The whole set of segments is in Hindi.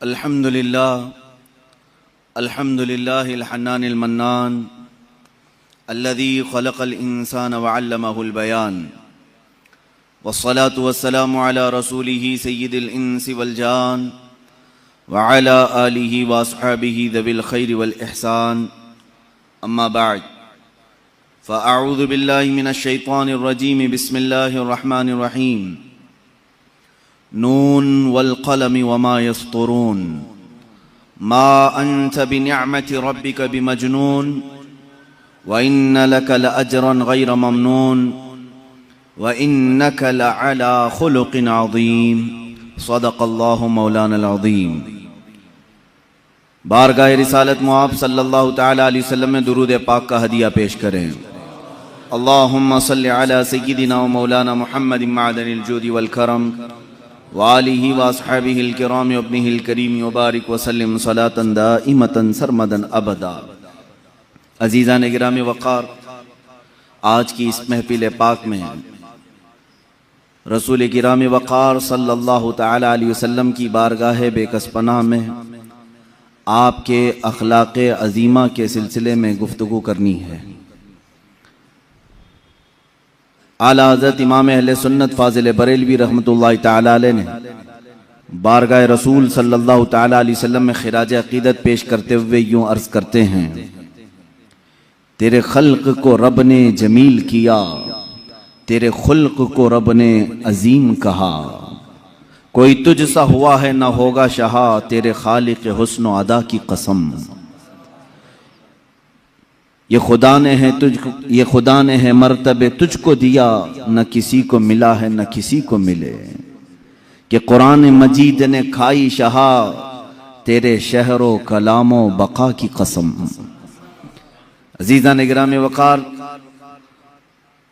अल्हम्दुलिल्लाहिल हन्नानिल मन्नान अल्लज़ी ख़लक़ल इंसान व अल्लमहुल बयान वस्सलातु वस्सलामु अला रसूलिही सय्यिदिल इंसि वल जान व अला आलिहि व अस्हाबिहि ज़विल खैरि वल इहसान अम्मा बअद फ़अऊज़ु बिल्लाहि मिनश शैतानिर रजीम बिस्मिल्लाहिर रहमानिर रहीम नून वल क़लमि वमा यस्तुरून मा अंत बिनिअमति रब्बिक बिमजनून व इन्न लक लअजरन गैर ममनून व इन्नक लअला खुलुक़िन अज़ीम सदक़ल्लाहु मौलानल अज़ीम। बारगाह रिसालत मुआब सल्लल्लाहु तआला अलैहि वसल्लम में दुरूद पाक का हदिया पेश करें। अल्लाहुम्मा सल्लि अला सय्यिदिना व मौलाना मुहम्मदिन मअदनिल जूदि वल करम वालिही व अस्हाबिहिल किराम व इब्निहिल करीम व बारिक व सल्लिम सलातन दाइमतन सरमदन अबदा। अज़ीज़ान गिरामी वक़ार, आज की इस महफिल पाक में रसूल गिरामी वक़ार सल्लल्लाहु तआला अलैहि वसल्लम की बारगाह बेकसपनाह में आपके अखलाक़ अज़ीमा के सिलसिले में गुफ्तगू करनी है। आला हज़रत इमाम अहले सुन्नत फाज़िल बरेलवी रहमतुल्लाहि तआला अलैह ने बारगाह रसूल सल्लल्लाहु तआला अलैहि वसल्लम में खिराज अक़ीदत पेश करते हुए यूँ अर्ज़ करते हैं, तेरे खल्क़ को रब ने जमील किया, तेरे खुल्क़ को रब ने अज़ीम कहा, कोई तुझ सा हुआ है न होगा शहा, तेरे खालिक़ हुस्न व अदा की कसम। ये खुदा ने है मर्तबे तुझको दिया, न किसी को मिला है न किसी को मिले, कि कुरान मजीद ने खाई शहा, तेरे शहरो कलामो बका की कसम। अज़ीज़ान गिरामी वक़ार,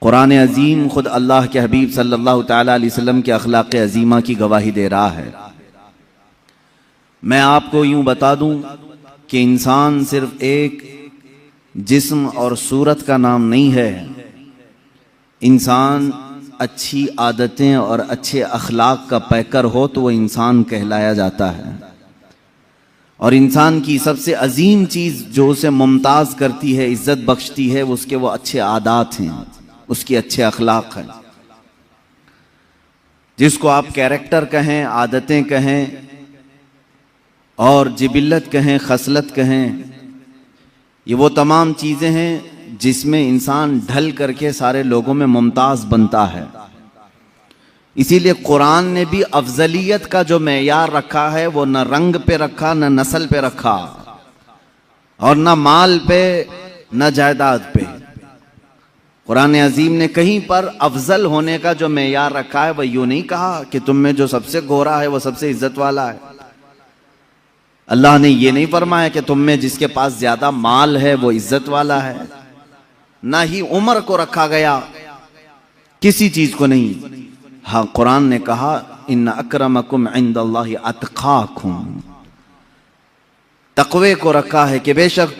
कुरान अज़ीम खुद अल्लाह के हबीब सल्लल्लाहु तआला अलैहि वसल्लम के अखलाक़ अज़ीमा की गवाही दे रहा है। मैं आपको यूँ बता दूँ कि इंसान सिर्फ एक जिस्म और सूरत का नाम नहीं है। इंसान अच्छी आदतें और अच्छे अखलाक का पैकर हो तो वो इंसान कहलाया जाता है। और इंसान की सबसे अजीम चीज़ जो उसे मुमताज़ करती है, इज़्ज़त बख्शती है, उसके वो अच्छे आदात हैं, उसके अच्छे अखलाक हैं। जिसको आप कैरेक्टर कहें, आदतें कहें और जिबिल्लत कहें, खसलत कहें, ये वो तमाम चीज़ें हैं जिसमें इंसान ढल करके सारे लोगों में मुमताज़ बनता है। इसीलिए कुरान ने भी अफजलियत का जो मेयार रखा है वो न रंग पे रखा, न नस्ल पे रखा, और न माल पे, न जायदाद पे। कुरान अजीम ने कहीं पर अफजल होने का जो मेयार रखा है वह यूँ नहीं कहा कि तुम में जो सबसे गोरा है वो सबसे इज्जत वाला है। अल्लाह ने ये नहीं फरमाया कि तुम में जिसके पास ज्यादा माल है वो इज्जत वाला है। ना ही उम्र को रखा गया, किसी चीज को नहीं। हाँ, कुरान ने कहा इन्ना अक्रमकुम इंदल्लाहि अतकाकुम, तकवे को रखा है कि बेशक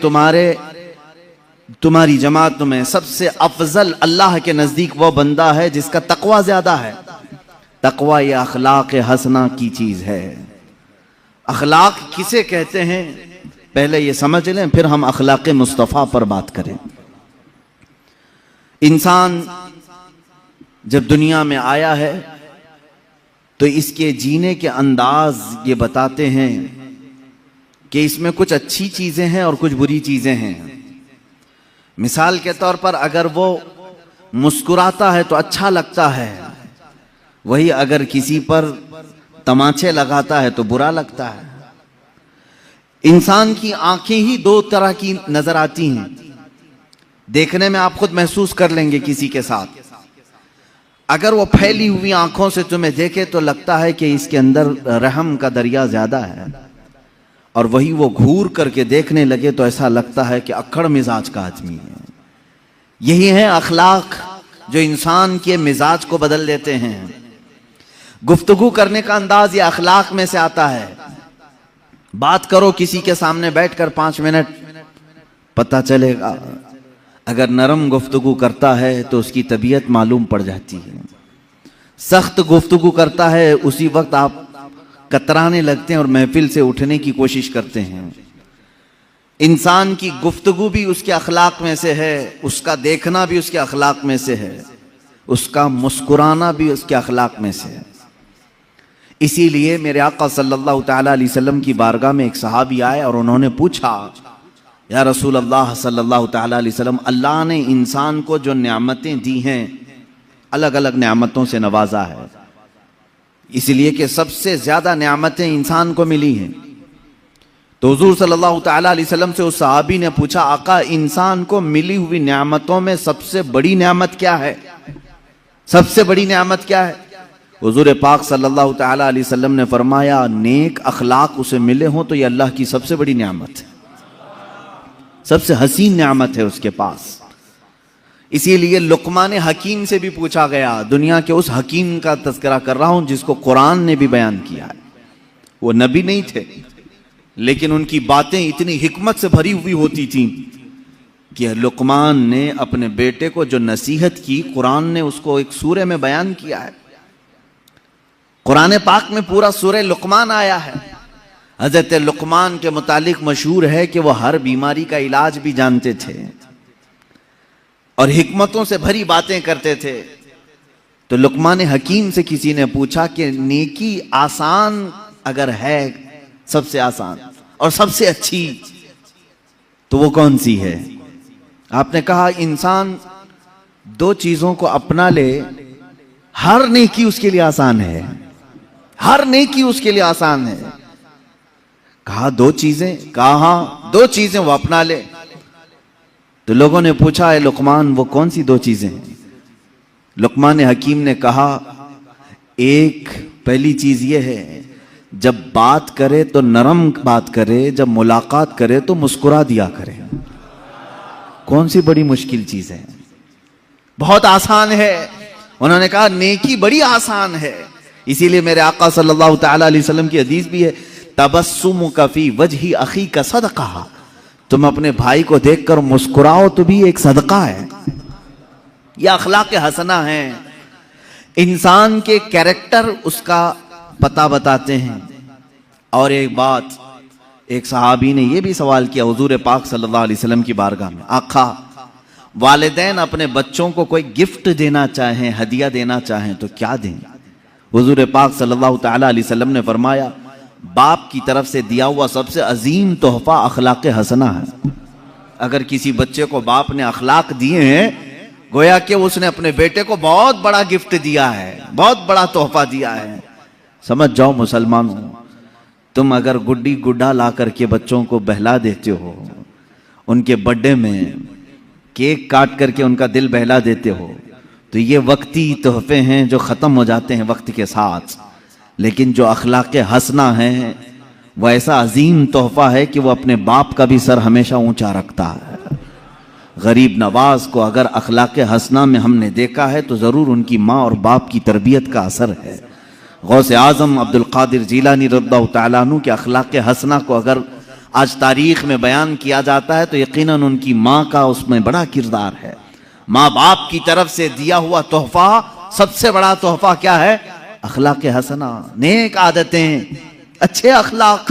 तुम्हारी जमात में सबसे अफजल अल्लाह के नजदीक वो बंदा है जिसका तकवा ज्यादा है। तकवा ये अखलाक हसना की चीज है। अखलाक किसे कहते हैं पहले ये समझ लें, फिर हम अखलाक मुस्तफ़ा पर बात करें। इंसान जब दुनिया में आया है तो इसके जीने के अंदाज ये बताते हैं कि इसमें कुछ अच्छी चीजें हैं और कुछ बुरी चीजें हैं। मिसाल के तौर पर अगर वो मुस्कुराता है तो अच्छा लगता है, वही अगर किसी पर तमाचे लगाता है तो बुरा लगता है। इंसान की आंखें ही दो तरह की नजर आती हैं। देखने में आप खुद महसूस कर लेंगे किसी के साथ, अगर वो फैली हुई आंखों से तुम्हें देखे तो लगता है कि इसके अंदर रहम का दरिया ज्यादा है, और वही वो घूर करके देखने लगे तो ऐसा लगता है कि अक्खड़ मिजाज का आदमी है। यही है अखलाक जो इंसान के मिजाज को बदल देते हैं। गुफ्तगू करने का अंदाज ये अखलाक में से आता है। बात करो किसी के सामने बैठकर 5 मिनट, पता चलेगा अगर नरम गुफ्तगू करता है तो उसकी तबीयत मालूम पड़ जाती है। सख्त गुफ्तगू करता है उसी वक्त आप कतराने लगते हैं और महफिल से उठने की कोशिश करते हैं। इंसान की गुफ्तगू भी उसके अखलाक में से है, उसका देखना भी उसके अखलाक में से है, उसका मुस्कुराना भी उसके अखलाक में से है। इसीलिए मेरे आका सल्लल्लाहु ताला अलैहि वसल्लम की बारगाह में एक सहाबी आए और उन्होंने पूछा, या रसूल अल्लाह सल्लल्लाहु ताला अलैहि वसल्लम, अल्लाह ने इंसान को जो नेमतें दी हैं, अलग अलग नेमतों से नवाजा है, इसलिए कि सबसे ज्यादा नेमतें इंसान को मिली हैं। तो हुजूर सल्लल्लाहु ताला अलैहि वसल्लम से उस सहाबी ने पूछा, आका, इंसान को मिली हुई नेमतों में सबसे बड़ी नेमत क्या है? सबसे बड़ी नेमत क्या है? हुजूर पाक सल्लल्लाहु ताला अलैहि वसल्लम ने फरमाया, नेक अखलाक उसे मिले हों तो ये अल्लाह की सबसे बड़ी नेमत है, सबसे हसीन नेमत है उसके पास। इसीलिए लुकमान हकीम से भी पूछा गया, दुनिया के उस हकीम का तज़किरा कर रहा हूं जिसको कुरान ने भी बयान किया है। वो नबी नहीं थे, लेकिन उनकी बातें इतनी हिकमत से भरी हुई होती थी कि लुकमान ने अपने बेटे को जो नसीहत की, कुरान ने उसको एक सूरे में बयान किया है। कुरान पाक में पूरा सूरे लुकमान आया है। हजरत लुकमान के मुतालिक मशहूर है कि वो हर बीमारी का इलाज भी जानते थे और हिकमतों से भरी बातें करते थे। तो लुकमान हकीम से किसी ने पूछा कि नेकी आसान अगर है, सबसे आसान और सबसे अच्छी, तो वो कौन सी है? आपने कहा, इंसान दो चीजों को अपना ले, हर नेकी उसके लिए आसान है, हर नेकी उसके लिए आसान है। कहा, दो चीजें? कहा, हाँ, दो चीजें वो अपना ले। तो लोगों ने पूछा, है लुकमान, वो कौन सी दो चीजें हैं? लुकमान हकीम ने कहा, एक पहली चीज ये है, जब बात करे तो नरम बात करे, जब मुलाकात करे तो मुस्कुरा दिया करे। कौन सी बड़ी मुश्किल चीज है? बहुत आसान है। उन्होंने कहा, नेकी बड़ी आसान है। इसीलिए मेरे आका सल्लल्लाहु ताला अलैहि वसल्लम की हदीस भी है, तबस्सुमुका फी वजही अखी का सदका, तुम अपने भाई को देखकर मुस्कुराओ तो भी एक सदका है। यह अखलाक हसना है। इंसान के कैरेक्टर उसका पता बताते हैं। और एक बात, एक सहाबी ने यह भी सवाल किया हुजूर पाक सल्लल्लाहु अलैहि वसल्लम की बारगाह में, आका, वालिदैन अपने बच्चों को कोई गिफ्ट देना चाहें, हदिया देना चाहें तो क्या दें? हुजूर पाक सल्लल्लाहु ताला अलैहि वसल्लम ने फरमाया, बाप की तरफ से दिया हुआ सबसे अजीम तोहफा अखलाक हसना है। अगर किसी बच्चे को बाप ने अखलाक दिए हैं, गोया कि उसने अपने बेटे को बहुत बड़ा गिफ्ट दिया है, बहुत बड़ा तोहफा दिया है। समझ जाओ मुसलमानों, तुम अगर गुड्डी गुड्डा ला करके बच्चों को बहला देते हो, उनके बर्थडे में केक काट करके उनका दिल बहला देते हो, तो ये वक्ती तोहफे हैं जो ख़त्म हो जाते हैं वक्त के साथ। लेकिन जो अखलाक हसना है वह ऐसा अजीम तोहफा है कि वो अपने बाप का भी सर हमेशा ऊंचा रखता है। गरीब नवाज को अगर अखलाक हसना में हमने देखा है तो ज़रूर उनकी माँ और बाप की तरबियत का असर है। गौसे आज़म अब्दुल कादिर जीलानी रज़ियल्लाहु तआला अन्हु के अखलाक हसना को अगर आज तारीख़ में बयान किया जाता है तो यकीनन उनकी माँ का उसमें बड़ा किरदार है। माँ बाप की तरफ से दिया हुआ तोहफा, सबसे बड़ा तोहफा क्या है? अखलाक हसना, नेक आदतें, अच्छे अखलाक।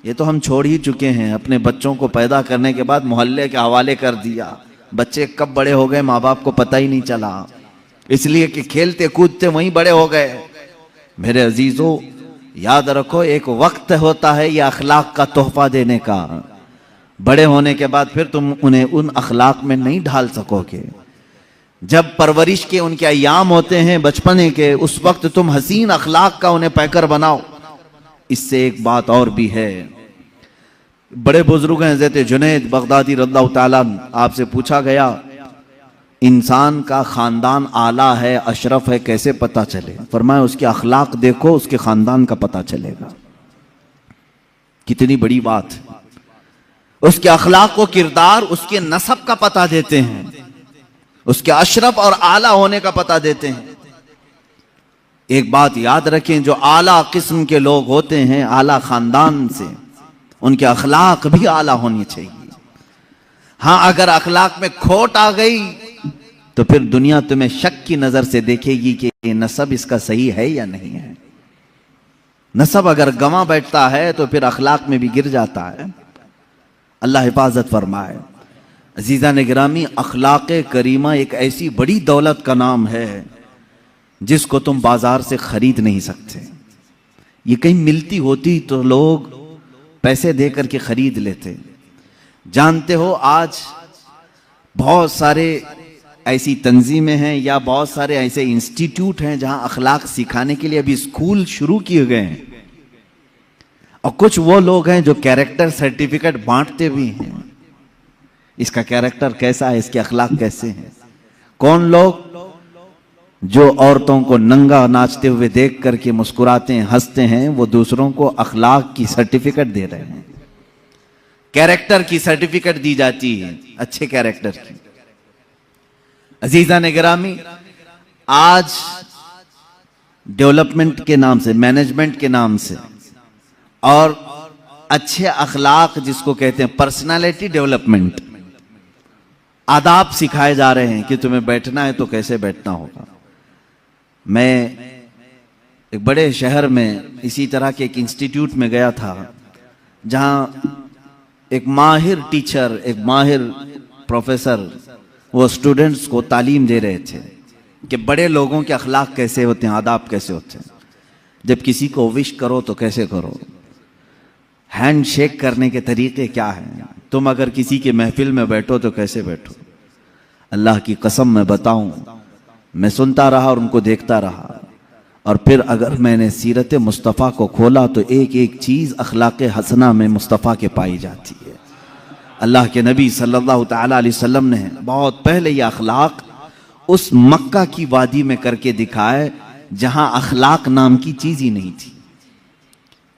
ये तो हम छोड़ ही चुके हैं। अपने बच्चों को पैदा करने के बाद मोहल्ले के हवाले कर दिया। बच्चे कब बड़े हो गए माँ बाप को पता ही नहीं चला, इसलिए कि खेलते कूदते वहीं बड़े हो गए। मेरे अजीजों, याद रखो, एक वक्त होता है ये अखलाक का तोहफा देने का। बड़े होने के बाद फिर तुम उन्हें उन अखलाक में नहीं ढाल सकोगे। जब परवरिश के उनके अयाम होते हैं बचपने के, उस वक्त तुम हसीन अखलाक का उन्हें पैकर बनाओ। इससे एक बात और भी है, बड़े बुजुर्ग हैं हज़रत जुनैद बगदादी रज़ियल्लाहु ताला, आपसे पूछा गया इंसान का खानदान आला है, अशरफ है, कैसे पता चले? फरमाया उसके अखलाक देखो, उसके खानदान का पता चलेगा। कितनी बड़ी बात है। उसके अखलाक को, किरदार, उसके नसब का पता देते हैं, उसके अशरफ और आला होने का पता देते हैं। एक बात याद रखें, जो आला किस्म के लोग होते हैं, आला खानदान से, उनके अखलाक भी आला होनी चाहिए। हाँ, अगर अखलाक में खोट आ गई तो फिर दुनिया तुम्हें शक की नजर से देखेगी कि ये नसब इसका सही है या नहीं है। नसब अगर गंवा बैठता है तो फिर अखलाक में भी गिर जाता है। अल्लाह हिफाजत फरमाए। अजीज़ा ने गिरामी, अखलाक करीमा एक ऐसी बड़ी दौलत का नाम है जिसको तुम बाजार से खरीद नहीं सकते। ये कहीं मिलती होती तो लोग पैसे दे करके खरीद लेते। जानते हो आज बहुत सारे ऐसी तंजीमें हैं या बहुत सारे ऐसे इंस्टीट्यूट हैं जहां अखलाक सिखाने के लिए अभी स्कूल शुरू किए गए हैं, और कुछ वो लोग हैं जो कैरेक्टर सर्टिफिकेट बांटते भी हैं। इसका कैरेक्टर कैसा है, इसके अखलाक कैसे हैं। कौन लोग जो औरतों को नंगा नाचते हुए देख करके मुस्कुराते हैं, हंसते हैं, वो दूसरों को अखलाक की सर्टिफिकेट दे रहे हैं, कैरेक्टर की सर्टिफिकेट दी जाती है, अच्छे कैरेक्टर की। अजीजा ने गिरामी, आज डेवलपमेंट के नाम से, मैनेजमेंट के नाम से और अच्छे अखलाक जिसको कहते हैं पर्सनालिटी डेवलपमेंट, आदाब सिखाए जा रहे हैं कि तुम्हें बैठना है तो कैसे बैठना होगा। मैं एक बड़े शहर में इसी तरह के एक इंस्टीट्यूट में गया था जहां एक माहिर टीचर, एक माहिर प्रोफेसर वो स्टूडेंट्स को तालीम दे रहे थे कि बड़े लोगों के अखलाक कैसे होते हैं, आदाब कैसे होते हैं। जब किसी को विश करो तो कैसे करो, हैंड शेक करने के तरीके क्या हैं, तुम अगर किसी के महफिल में बैठो तो कैसे बैठो। अल्लाह की कसम मैं बताऊं, मैं सुनता रहा और उनको देखता रहा, और फिर अगर मैंने सीरत मुस्तफ़ा को खोला तो एक एक चीज़ अखलाक हसना में मुस्तफ़ा के पाई जाती है। अल्लाह के नबी सल्लल्लाहु तआला अलैहि वसल्लम ने बहुत पहले ये अखलाक उस मक्का की वादी में करके दिखाए जहां अखलाक नाम की चीज़ ही नहीं थी।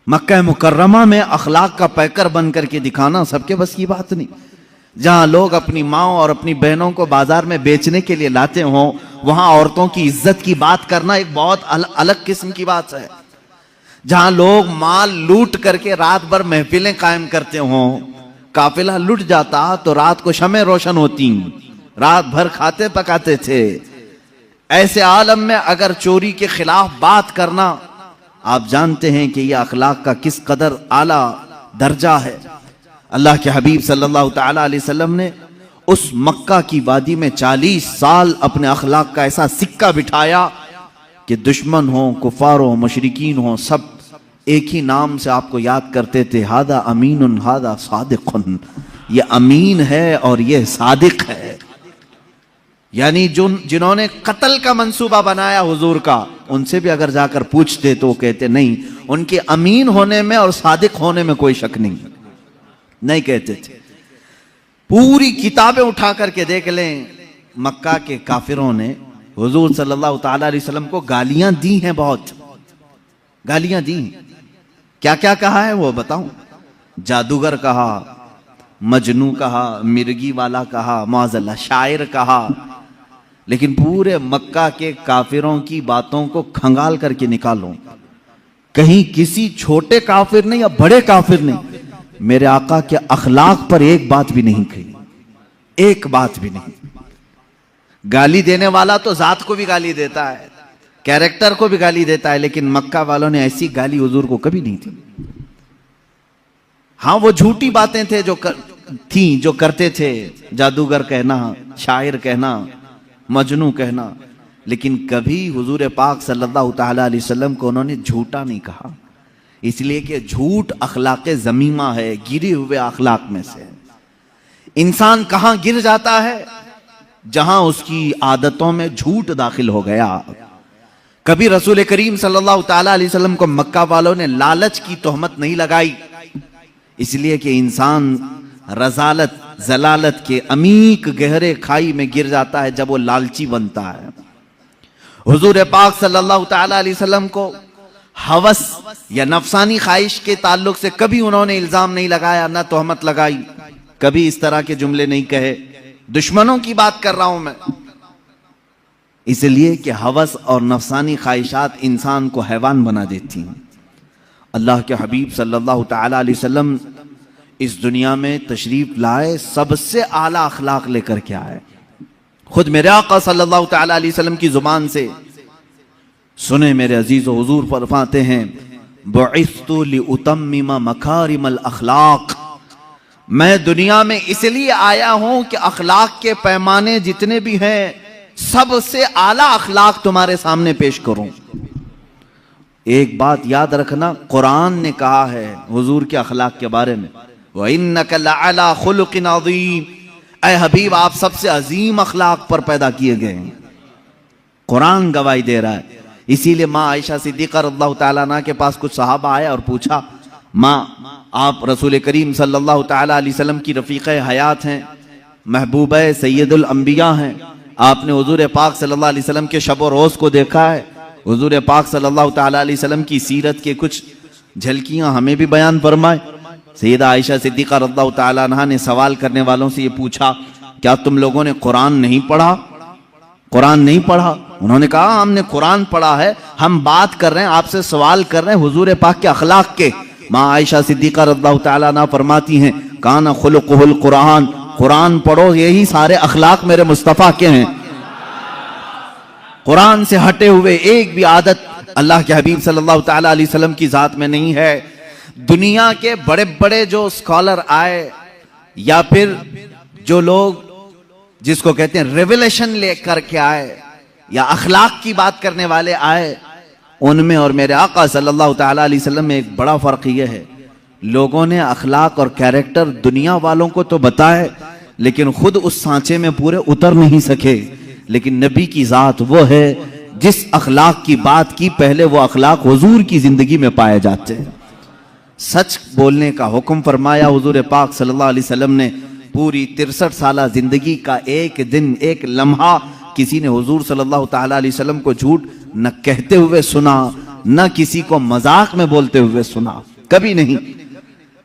मक्का मुकर्रमा में अखलाक का पैकर बन करके दिखाना सबके बस की बात नहीं। जहां लोग अपनी माँ और अपनी बहनों को बाजार में बेचने के लिए लाते हों, वहां औरतों की इज्जत की बात करना एक बहुत अलग किस्म की बात है। जहां लोग माल लूट करके रात भर महफिलें कायम करते हों, काफिला लुट जाता तो रात को शमें रोशन होती, रात भर खाते पकाते थे। ऐसे आलम में अगर चोरी के खिलाफ बात करना, आप जानते हैं कि यह अखलाक का किस कदर आला दर्जा है। अल्लाह के हबीब सल्लल्लाहु तआला अलैहि वसल्लम ने उस मक्का की वादी में 40 साल अपने अखलाक का ऐसा सिक्का बिठाया कि दुश्मन हो, कुफार हो, मुशरिकीन हो, सब एक ही नाम से आपको याद करते थे, हादा अमीनुन हादा सादिकुन, ये अमीन है और ये सादिक है। यानी जिन्होंने कत्ल का मंसूबा बनाया हुजूर का, उनसे भी अगर जाकर पूछते तो वो कहते नहीं, उनके अमीन होने में और सादिक होने में कोई शक नहीं कहते थे। पूरी किताबें उठा करके देख लें, मक्का के काफिरों ने हुजूर सल्लल्लाहु तआला अलैहि वसल्लम को गालियां दी हैं, बहुत गालियां दी। क्या क्या कहा है वो बताऊं? जादूगर कहा, मजनू कहा, मिर्गी वाला कहा, मौज़ल्ला शायर कहा। लेकिन पूरे मक्का के काफिरों की बातों को खंगाल करके निकालो, कहीं किसी छोटे काफिर ने या बड़े काफिर ने मेरे आका के अखलाक पर एक बात भी नहीं कही, एक बात भी नहीं। गाली देने वाला तो जात को भी गाली देता है, कैरेक्टर को भी गाली देता है, लेकिन मक्का वालों ने ऐसी गाली हुजूर को कभी नहीं थी। हाँ, वो झूठी बातें थे जो करते थे, जादूगर कहना, शायर कहना, मजनू कहना, लेकिन कभी हुजूर पाक सल्लल्लाहु तआला अलैहि वसल्लम को उन्होंने झूठा नहीं कहा, इसलिए कि झूठ अखलाक ज़मीमा है, गिरे हुए अखलाक में से। इंसान कहां गिर जाता है? जहां उसकी आदतों में झूठ दाखिल हो गया। कभी रसूल करीम सल्लल्लाहु तआला अलैहि वसल्लम को मक्का वालों ने लालच की तोहमत नहीं लगाई, इसलिए कि इंसान रजालत जलालत के अमीक गहरे खाई में गिर जाता है जब वो लालची बनता है। हुजूर पाक सल्लल्लाहु तआला अलैहि वसल्लम को हवस या नफसानी ख्वाहिश के ताल्लुक से कभी उन्होंने इल्जाम नहीं लगाया, ना तोहमत लगाई, कभी इस तरह के जुमले नहीं कहे। दुश्मनों की बात कर रहा हूं मैं, इसलिए कि हवस और नफसानी ख्वाहिशात इंसान को हैवान बना देती हैं। अल्लाह के हबीब सल्लल्लाहु तआला अलैहि वसल्लम इस दुनिया में तशरीफ लाए, सबसे आला अखलाक लेकर के आए। खुद मेरे आका सल्लल्लाहु तआला अलैहि वसल्लम की जुबान से सुने मेरे अजीज हुजूर फरमाते हैं, बुइस्तु लिउतम्मिम मकारिमल अखलाक, मैं दुनिया में इसलिए आया हूं कि अखलाक के पैमाने जितने भी हैं सबसे आला अखलाक तुम्हारे सामने पेश करूं। एक बात याद रखना, कुरान ने कहा है हुजूर के अखलाक के बारे में, व इन्नका लअला खुलुकिन अज़ीम, ऐ हबीब आप सबसे अजीम अखलाक पर पैदा किए गए हैं। कुरान गवाही दे रहा है। इसीलिए माँ आयशा सिद्दीक़ा रज़ियल्लाहु ताला अन्हा के पास कुछ सहाबा आया और पूछा, माँ आप रसूल करीम सल्लल्लाहु ताला अलैहि वसल्लम की रफ़ीक़े हयात हैं, महबूबे सैयदुल अंबिया हैं, आपने हुजूर पाक सल्लल्लाहु अलैहि वसल्लम के शब व रोज़ को देखा है, हुजूर पाक सल्लल्लाहु ताला अलैहि वसल्लम की सीरत के कुछ झलकियाँ हमें भी बयान फरमाए। सैयदा आयशा सिद्दीक़ा रज़ियल्लाहु ताला अन्हा ने सवाल करने वालों से ये पूछा, क्या तुम लोगों ने कुरान नहीं पढ़ा? कुरान नहीं पढ़ा? उन्होंने कहा हमने कुरान पढ़ा है, हम बात कर रहे हैं, आपसे सवाल कर रहे हैं हुजूर पाक के अखलाक के। माँ आयशा सिद्दीक़ा रज़ियल्लाहु ताला अन्हा फरमाती हैं, काना खुलुकुहुल कुरान, कुरान पढ़ो, यही सारे अखलाक मेरे मुस्तफ़ा के हैं। कुरान से हटे हुए एक भी आदत अल्लाह के हबीब सल्लल्लाहु ताला अलैहि वसल्लम की जात में नहीं है। दुनिया के बड़े बड़े जो स्कॉलर आए या फिर जो लोग जिसको कहते हैं रेवलेशन लेकर के आए या अखलाक की बात करने वाले आए, उनमें और मेरे आका सल्लल्लाहु ताला अलैहि वसल्लम में एक बड़ा फर्क यह है, लोगों ने अखलाक और कैरेक्टर दुनिया वालों को तो बताए लेकिन खुद उस सांचे में पूरे उतर नहीं सके। लेकिन नबी की जात वो है जिस अखलाक की बात की, पहले वो अखलाक हुजूर की जिंदगी में पाए जाते हैं। सच बोलने का हुक्म फरमाया हुजूर पाक सल्लल्लाहु अलैहि वसल्लम ने। पूरी 63 साल जिंदगी का एक दिन एक लम्हा किसी ने हुजूर सल्लल्लाहु ताला अलैहि वसल्लम को झूठ न कहते हुए सुना, न किसी को मजाक में बोलते हुए सुना, कभी नहीं।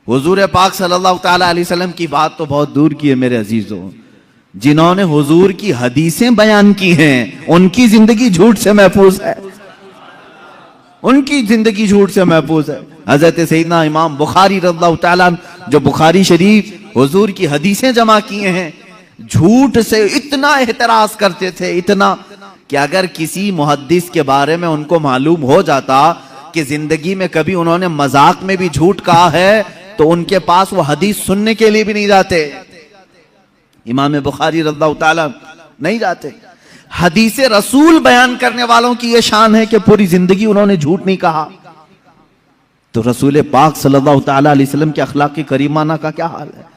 हुजूर पाक सल्लल्लाहु ताला अलैहि वसल्लम की बात तो बहुत दूर की है मेरे अजीजों, जिन्होंने हुजूर की हदीसें बयान की हैं उनकी जिंदगी झूठ से महफूज है, उनकी जिंदगी झूठ से महफूज है। हजरत सैयदना इमाम बुखारी रज़ियल्लाहु ताला जो बुखारी शरीफ हुजूर की हदीसें जमा किए हैं, झूठ से इतना एहतराज करते थे, इतना कि अगर किसी मुहद्दिस के बारे में उनको मालूम हो जाता कि जिंदगी में कभी उन्होंने मजाक में भी झूठ कहा है तो उनके पास वो हदीस सुनने के लिए भी नहीं जाते। इमाम बुखारी रज़ियल्लाहु ताला नहीं जाते। हदीस रसूल बयान करने वालों की यह शान है कि पूरी जिंदगी उन्होंने झूठ नहीं कहा। तो रसूल पाक सल्लल्लाहु ताला अलैहि वसल्लम के अखलाक करीमाना का क्या हाल है।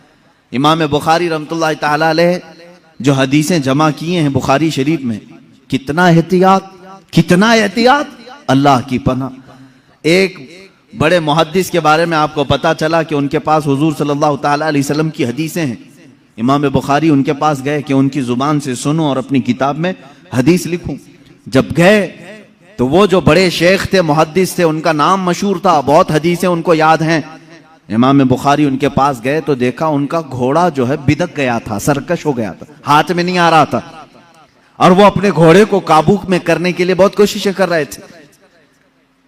इमाम बुखारी रहमतुल्लाह ताला अलैह जो हदीसें जमा किए हैं बुखारी शरीफ में, कितना एहतियात, कितना एहतियात, अल्लाह की पनाह। एक बड़े मुहद्दिस के बारे में आपको पता चला कि उनके पास हुजूर सल्लल्लाहु ताला अलैहि वसल्लम की हदीसें हैं। इमाम बुखारी उनके पास गए कि उनकी जुबान से सुनो और अपनी किताब में हदीस लिखूं। जब गए तो वो जो बड़े शेख थे, मुहद्दिस थे, उनका नाम मशहूर था, बहुत हदीसें उनको याद हैं। इमाम बुखारी उनके पास गए तो देखा उनका घोड़ा जो है बिदक गया था, सरकश हो गया था, हाथ में नहीं आ रहा था, और वो अपने घोड़े को काबू में करने के लिए बहुत कोशिशें कर रहे थे।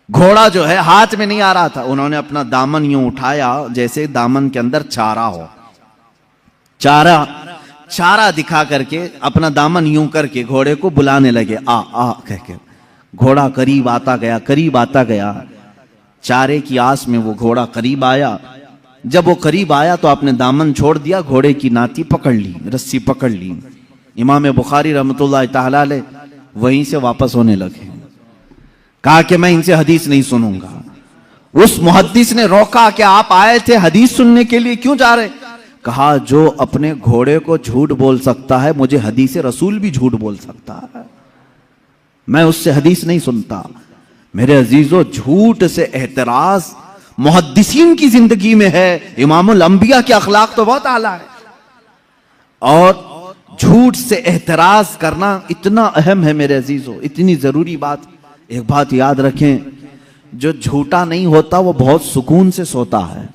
घोड़ा जो है हाथ में नहीं आ रहा था। उन्होंने अपना दामन यूं उठाया जैसे दामन के अंदर चारा हो, चारा दिखा करके अपना दामन यूं करके घोड़े को बुलाने लगे, आ कह के। घोड़ा करीब आता गया, करीब आता गया। चारे की आस में वो घोड़ा करीब आया। जब वो करीब आया तो आपने दामन छोड़ दिया, घोड़े की नाती पकड़ ली, रस्सी पकड़ ली। इमाम बुखारी रहमतुल्लाह ताला अलैह वहीं से वापस होने लगे। कहा कि मैं इनसे हदीस नहीं सुनूंगा। उस मुहद्दिस ने रोका कि आप आए थे हदीस सुनने के लिए, क्यों जा रहे? कहा जो अपने घोड़े को झूठ बोल सकता है, मुझे हदीस रसूल भी झूठ बोल सकता है, मैं उससे हदीस नहीं सुनता। मेरे अजीजों, झूठ से एहतराज मुहद्दिसीन की जिंदगी में है। इमामुल अंबिया के अखलाक तो बहुत आला है, और झूठ से एहतराज करना इतना अहम है मेरे अजीजों, इतनी जरूरी बात। एक बात याद रखें, जो झूठा नहीं होता वो बहुत सुकून से सोता है,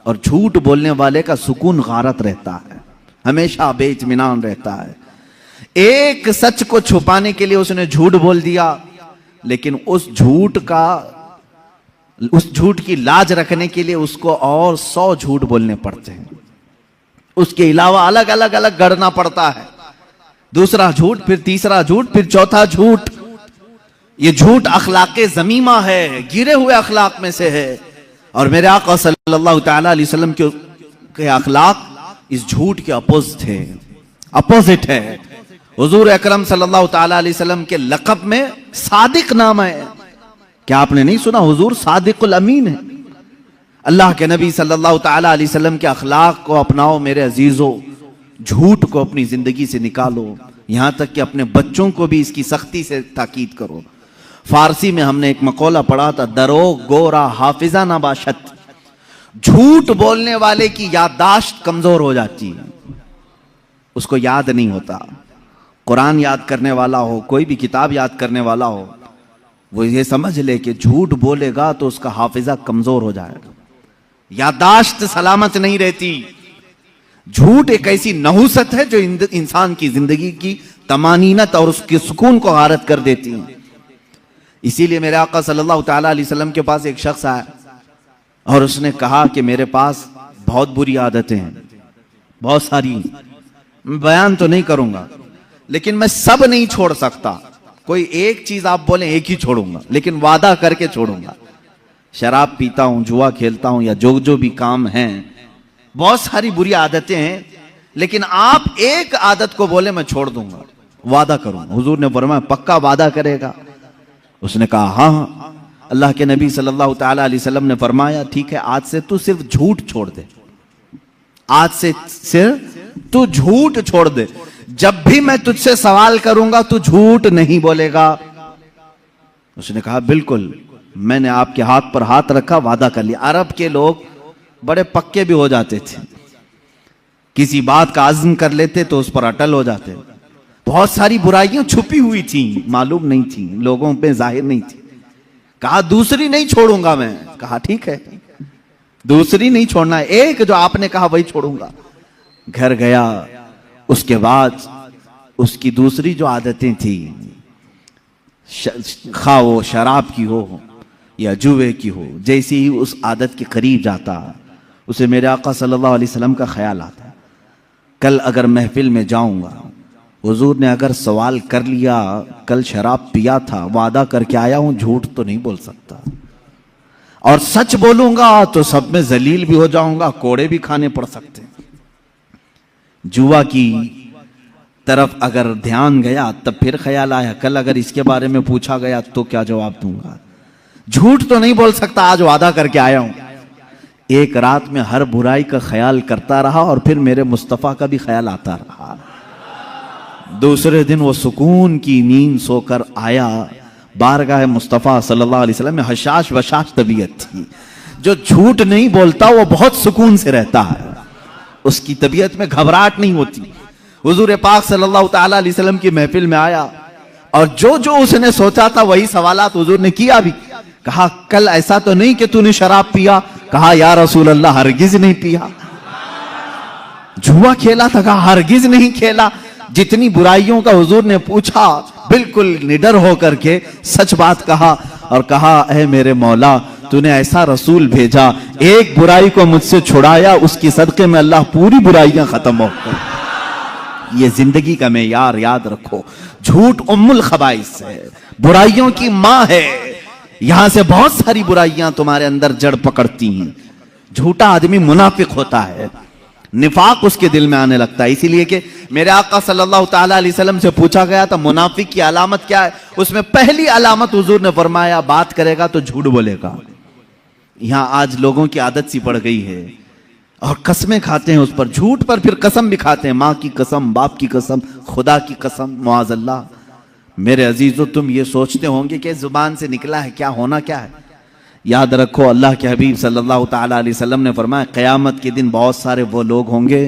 और झूठ बोलने वाले का सुकून गारत रहता है, हमेशा बेइत्मीनान रहता है। एक सच को छुपाने के लिए उसने झूठ बोल दिया, लेकिन उस झूठ की लाज रखने के लिए उसको और 100 झूठ बोलने पड़ते हैं। उसके अलावा अलग अलग गढ़ना पड़ता है। दूसरा झूठ, फिर तीसरा झूठ, फिर चौथा झूठ। ये झूठ अखलाक़े ज़मीमा है, गिरे हुए अखलाक में से है। और मेरे आका सल्लल्लाहु तआला अलैहि वसल्लम के अखलाक इस झूठ के अपोजिट है। हुजूर अकरम सल्लल्लाहु तआला अलैहि वसल्लम के लक़ब में सादिक नाम है। क्या आपने नहीं सुना? हुजूर सादिकुल अमीन है। अल्लाह के नबी सल्लल्लाहु तआला अलैहि वसल्लम के अखलाक को अपनाओ मेरे अजीजों, झूठ को अपनी जिंदगी से निकालो, यहां तक कि अपने बच्चों को भी इसकी सख्ती से ताकीद करो। फारसी में हमने एक मकौला पढ़ा था, दरो गोरा हाफिजा ना बाशत। झूठ बोलने वाले की याददाश्त कमजोर हो जाती है, उसको याद नहीं होता। कुरान याद करने वाला हो, कोई भी किताब याद करने वाला हो, वो ये समझ ले कि झूठ बोलेगा तो उसका हाफिजा कमजोर हो जाएगा, याददाश्त सलामत नहीं रहती। झूठ एक ऐसी नहुसत है जो इंसान की जिंदगी की तमानीनत और उसके सुकून को गारत कर देती है। इसीलिए मेरे आका सल्लल्लाहु तआला अलैहि वसल्लम के पास एक शख्स आया और उसने कहा कि मेरे पास बहुत बुरी आदतें हैं, बहुत सारी, मैं बयान तो नहीं करूंगा, लेकिन मैं सब नहीं छोड़ सकता। कोई एक चीज आप बोले एक ही छोड़ूंगा, लेकिन वादा करके छोड़ूंगा। शराब पीता हूं, जुआ खेलता हूं, या जो भी काम है, बहुत सारी बुरी आदतें हैं, लेकिन आप एक आदत को बोले मैं छोड़ दूंगा, वादा करूंगा। हुजूर ने फरमाया पक्का वादा करेगा? उसने कहा हाँ। अल्लाह के नबी सल्लल्लाहु तआला अलैहि वसल्लम ने फरमाया ठीक है, आज से तू सिर्फ झूठ छोड़ दे, आज से सिर्फ तू झूठ छोड़ दे। जब भी मैं तुझसे सवाल करूंगा तू झूठ नहीं बोलेगा। उसने कहा बिल्कुल, मैंने आपके हाथ पर हाथ रखा, वादा कर लिया। अरब के लोग बड़े पक्के भी हो जाते थे, किसी बात का अज़्म कर लेते तो उस पर अटल हो जाते। बहुत सारी बुराइयां छुपी हुई थी, मालूम नहीं थी, लोगों पे जाहिर नहीं थी। कहा दूसरी नहीं छोड़ूंगा मैं। कहा ठीक है, दूसरी नहीं छोड़ना है, एक जो आपने कहा वही छोड़ूंगा। घर गया, उसके बाद उसकी दूसरी जो आदतें थी, खा वो शराब की हो या जुए की हो, जैसे ही उस आदत के करीब जाता उसे मेरे आका सल्लल्लाहु अलैहि वसल्लम का ख्याल आता, कल अगर महफिल में जाऊंगा, हुजूर ने अगर सवाल कर लिया कल शराब पिया था, वादा करके आया हूं, झूठ तो नहीं बोल सकता, और सच बोलूंगा तो सब में जलील भी हो जाऊंगा, कोड़े भी खाने पड़ सकते हैं। जुआ की तरफ अगर ध्यान गया तब फिर ख्याल आया कल अगर इसके बारे में पूछा गया तो क्या जवाब दूंगा। झूठ तो नहीं बोल सकता, आज वादा करके आया हूं। एक रात में हर बुराई का ख्याल करता रहा और फिर मेरे मुस्तफ़ा का भी ख्याल आता रहा। दूसरे दिन वो सुकून की नींद सोकर आया, बारगाह मुस्तफ़ा सल्लल्लाहु अलैहि वसल्लम में हशाश वशाश तबीयत थी। जो झूठ नहीं बोलता वो बहुत सुकून से रहता है, उसकी तबीयत में घबराहट नहीं होती। हुजूर पाक सल्लल्लाहु तआला अलैहि वसल्लम की महफिल में आया और जो जो उसने सोचा था वही सवालात हुजूर ने किया भी। कहा कल ऐसा तो नहीं कि तूने शराब पिया? कहा या रसूल अल्लाह हरगिज नहीं पिया। जुआ खेला था? कहा हरगिज नहीं खेला। जितनी बुराइयों का हुजूर ने पूछा बिल्कुल निडर होकर के सच बात कहा और कहा ऐ मेरे मौला, तूने ऐसा रसूल भेजा, एक बुराई को मुझसे छुड़ाया, उसकी सदके में अल्लाह पूरी बुराइयां खत्म हो गई। ये जिंदगी का मेयार याद रखो। झूठ उम्मुल खबाइस है, बुराइयों की मां है। यहां से बहुत सारी बुराइयां तुम्हारे अंदर जड़ पकड़ती हैं। झूठा आदमी मुनाफिक होता है, निफाक उसके दिल में आने लगता है। इसीलिए कि मेरे आका सल्लल्लाहु तआला अलैहि वसल्लम से पूछा गया था मुनाफिक की अलामत क्या है, उसमें पहली अलामत हुजूर ने फरमाया बात करेगा तो झूठ बोलेगा। यहां आज लोगों की आदत सी पड़ गई है और कसमें खाते हैं उस पर, झूठ पर फिर कसम भी खाते हैं, माँ की कसम, बाप की कसम, खुदा की कसम, मुआज़ल्लाह। मेरे अजीजों, तुम ये सोचते होंगे कि जुबान से निकला है क्या, होना क्या है। याद रखो अल्लाह के हबीब सल्लल्लाहु तआला अलैहि वसल्लम ने फरमाया क़यामत के दिन बहुत सारे वो लोग होंगे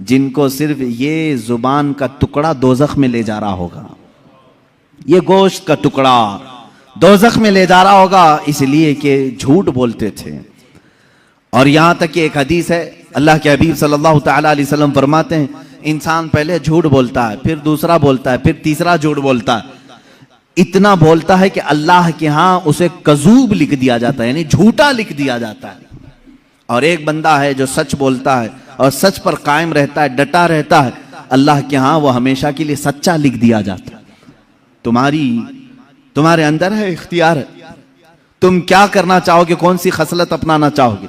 जिनको सिर्फ ये जुबान का टुकड़ा दोज़ख में ले जा रहा होगा, ये गोश्त का टुकड़ा दोज़ख में ले जा रहा होगा, इसलिए कि झूठ बोलते थे। और यहां तक कि एक हदीस है, अल्लाह के हबीब सल्लल्लाहु तआला अलैहि वसल्लम फरमाते हैं इंसान पहले झूठ बोलता है, फिर दूसरा बोलता है, फिर तीसरा झूठ बोलता है, इतना बोलता है कि अल्लाह के यहां उसे कजूब लिख दिया जाता है, यानी झूठा लिख दिया जाता है। और एक बंदा है जो सच बोलता है और सच पर कायम रहता है, डटा रहता है, अल्लाह के यहां वो हमेशा के लिए सच्चा लिख दिया जाता है। तुम्हारे अंदर है, इख्तियार है, तुम क्या करना चाहोगे, कौन सी खसलत अपनाना चाहोगे।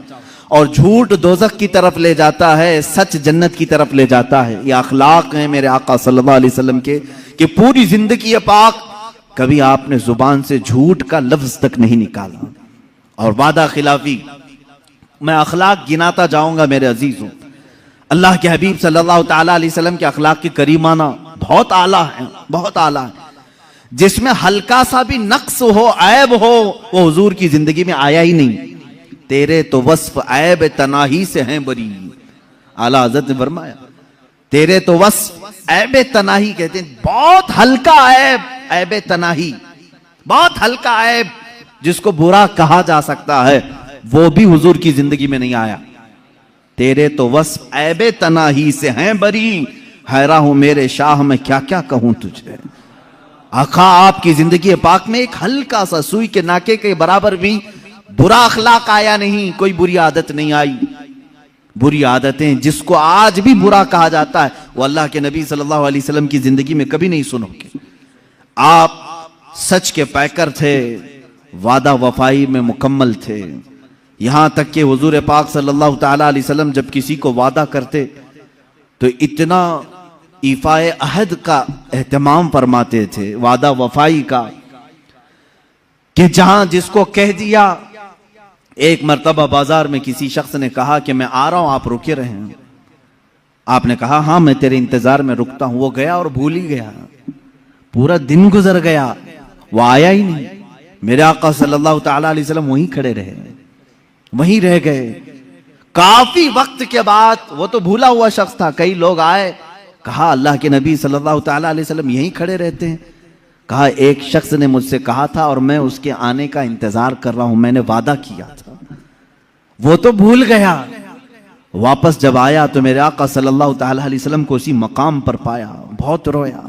और झूठ दोजख की तरफ ले जाता है, सच जन्नत की तरफ ले जाता है। ये अखलाक हैं मेरे आका सल्लल्लाहु अलैहि वसल्लम के, कि पूरी जिंदगी है पाक, कभी आपने जुबान से झूठ का लफ्ज तक नहीं निकाला। और वादा खिलाफी, मैं अखलाक गिनाता जाऊंगा मेरे अजीजों। अल्लाह के हबीब सल्लल्लाहु ताला अलैहि वसल्लम के अखलाक की करीमाना बहुत आला है, बहुत आला है। जिसमें हल्का सा भी नक्स हो, ऐब हो, वो हुजूर की जिंदगी में आया ही नहीं। तेरे तो वस्फ ऐब तनाही से हैं बरी, आला हज़रत ने फरमाया, तेरे तो वस्फ ऐब तनाही, कहते हैं बहुत हल्का ऐब, ऐब तनाही, बहुत हल्का ऐब जिसको बुरा कहा जा सकता है, वो भी हुजूर की जिंदगी में नहीं आया। तेरे तो वस्फ ऐब तनाही से हैं बरी, हैरान हूं मेरे शाह मैं क्या क्या कहूं तुझे। आका आपकी जिंदगी पाक में एक हल्का सा सुई के नाके के बराबर भी बुरा अखलाक आया नहीं, कोई बुरी आदत नहीं आई। बुरी आदतें जिसको आज भी बुरा कहा जाता है, वो अल्लाह के नबी सल्लल्लाहु अलैहि वसल्लम की जिंदगी में कभी नहीं सुनोगे। आप सच के पैकर थे, वादा वफाई में मुकम्मल थे। यहां तक कि हुजूर पाक सल्लल्लाहु ताला अलैहि वसल्लम जब किसी को वादा करते तो इतना इफ़ाए अहद का एहतमाम फरमाते थे, वादा वफाई का, कि जहां जिसको कह दिया। एक मर्तबा बाजार में किसी शख्स ने कहा कि मैं आ रहा हूं, आप रुके रहे हैं। आपने कहा हाँ मैं तेरे इंतजार में रुकता हूं। वो गया और भूल ही गया, पूरा दिन गुजर गया, वो आया ही नहीं। मेरे आका सल्लल्लाहु ताला अलैहि वसल्लम वहीं खड़े रहे, वहीं रह गए। काफी वक्त के बाद, वो तो भूला हुआ शख्स था, कई लोग आए, कहा अल्लाह के नबी सल्लल्लाहु ताला अलैहि वसल्लम यहीं खड़े रहते हैं। कहा एक शख्स ने मुझसे कहा था और मैं उसके आने का इंतजार कर रहा हूं, मैंने वादा किया था। वो तो भूल गया। वापस जब आया तो मेरे आका सल्लल्लाहु ताला अलैहि वसल्लम को उसी मकाम पर पाया, बहुत रोया।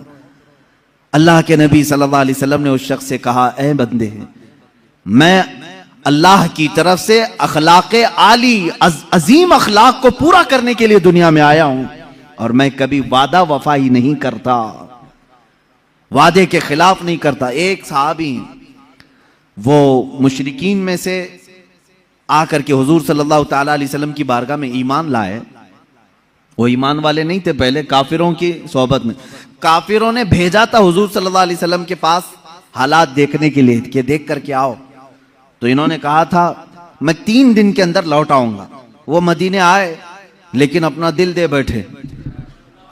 अल्लाह के नबी सल्लल्लाहु अलैहि वसल्लम ने उस शख्स से कहा, ए बंदे, मैं अल्लाह की तरफ से अखलाक आली, अजीम अखलाक को पूरा करने के लिए दुनिया में आया हूं, और मैं कभी वादा वफाई नहीं करता, वादे के खिलाफ नहीं करता। एक साहबी वो मुशरिकीन में से आकर के हुजूर सल्लल्लाहु ताला अलैहि वसल्लम की बारगाह में ईमान लाए। वो ईमान वाले नहीं थे, पहले काफिरों की सोहबत में। काफिरों ने भेजा था हुजूर सल्लल्लाहु अलैहि वसल्लम के पास हालात देखने के लिए, कि देख करके आओ। तो इन्होंने कहा था मैं 3 दिन के अंदर लौट आऊंगा। वो मदीने आए, लेकिन अपना दिल दे बैठे।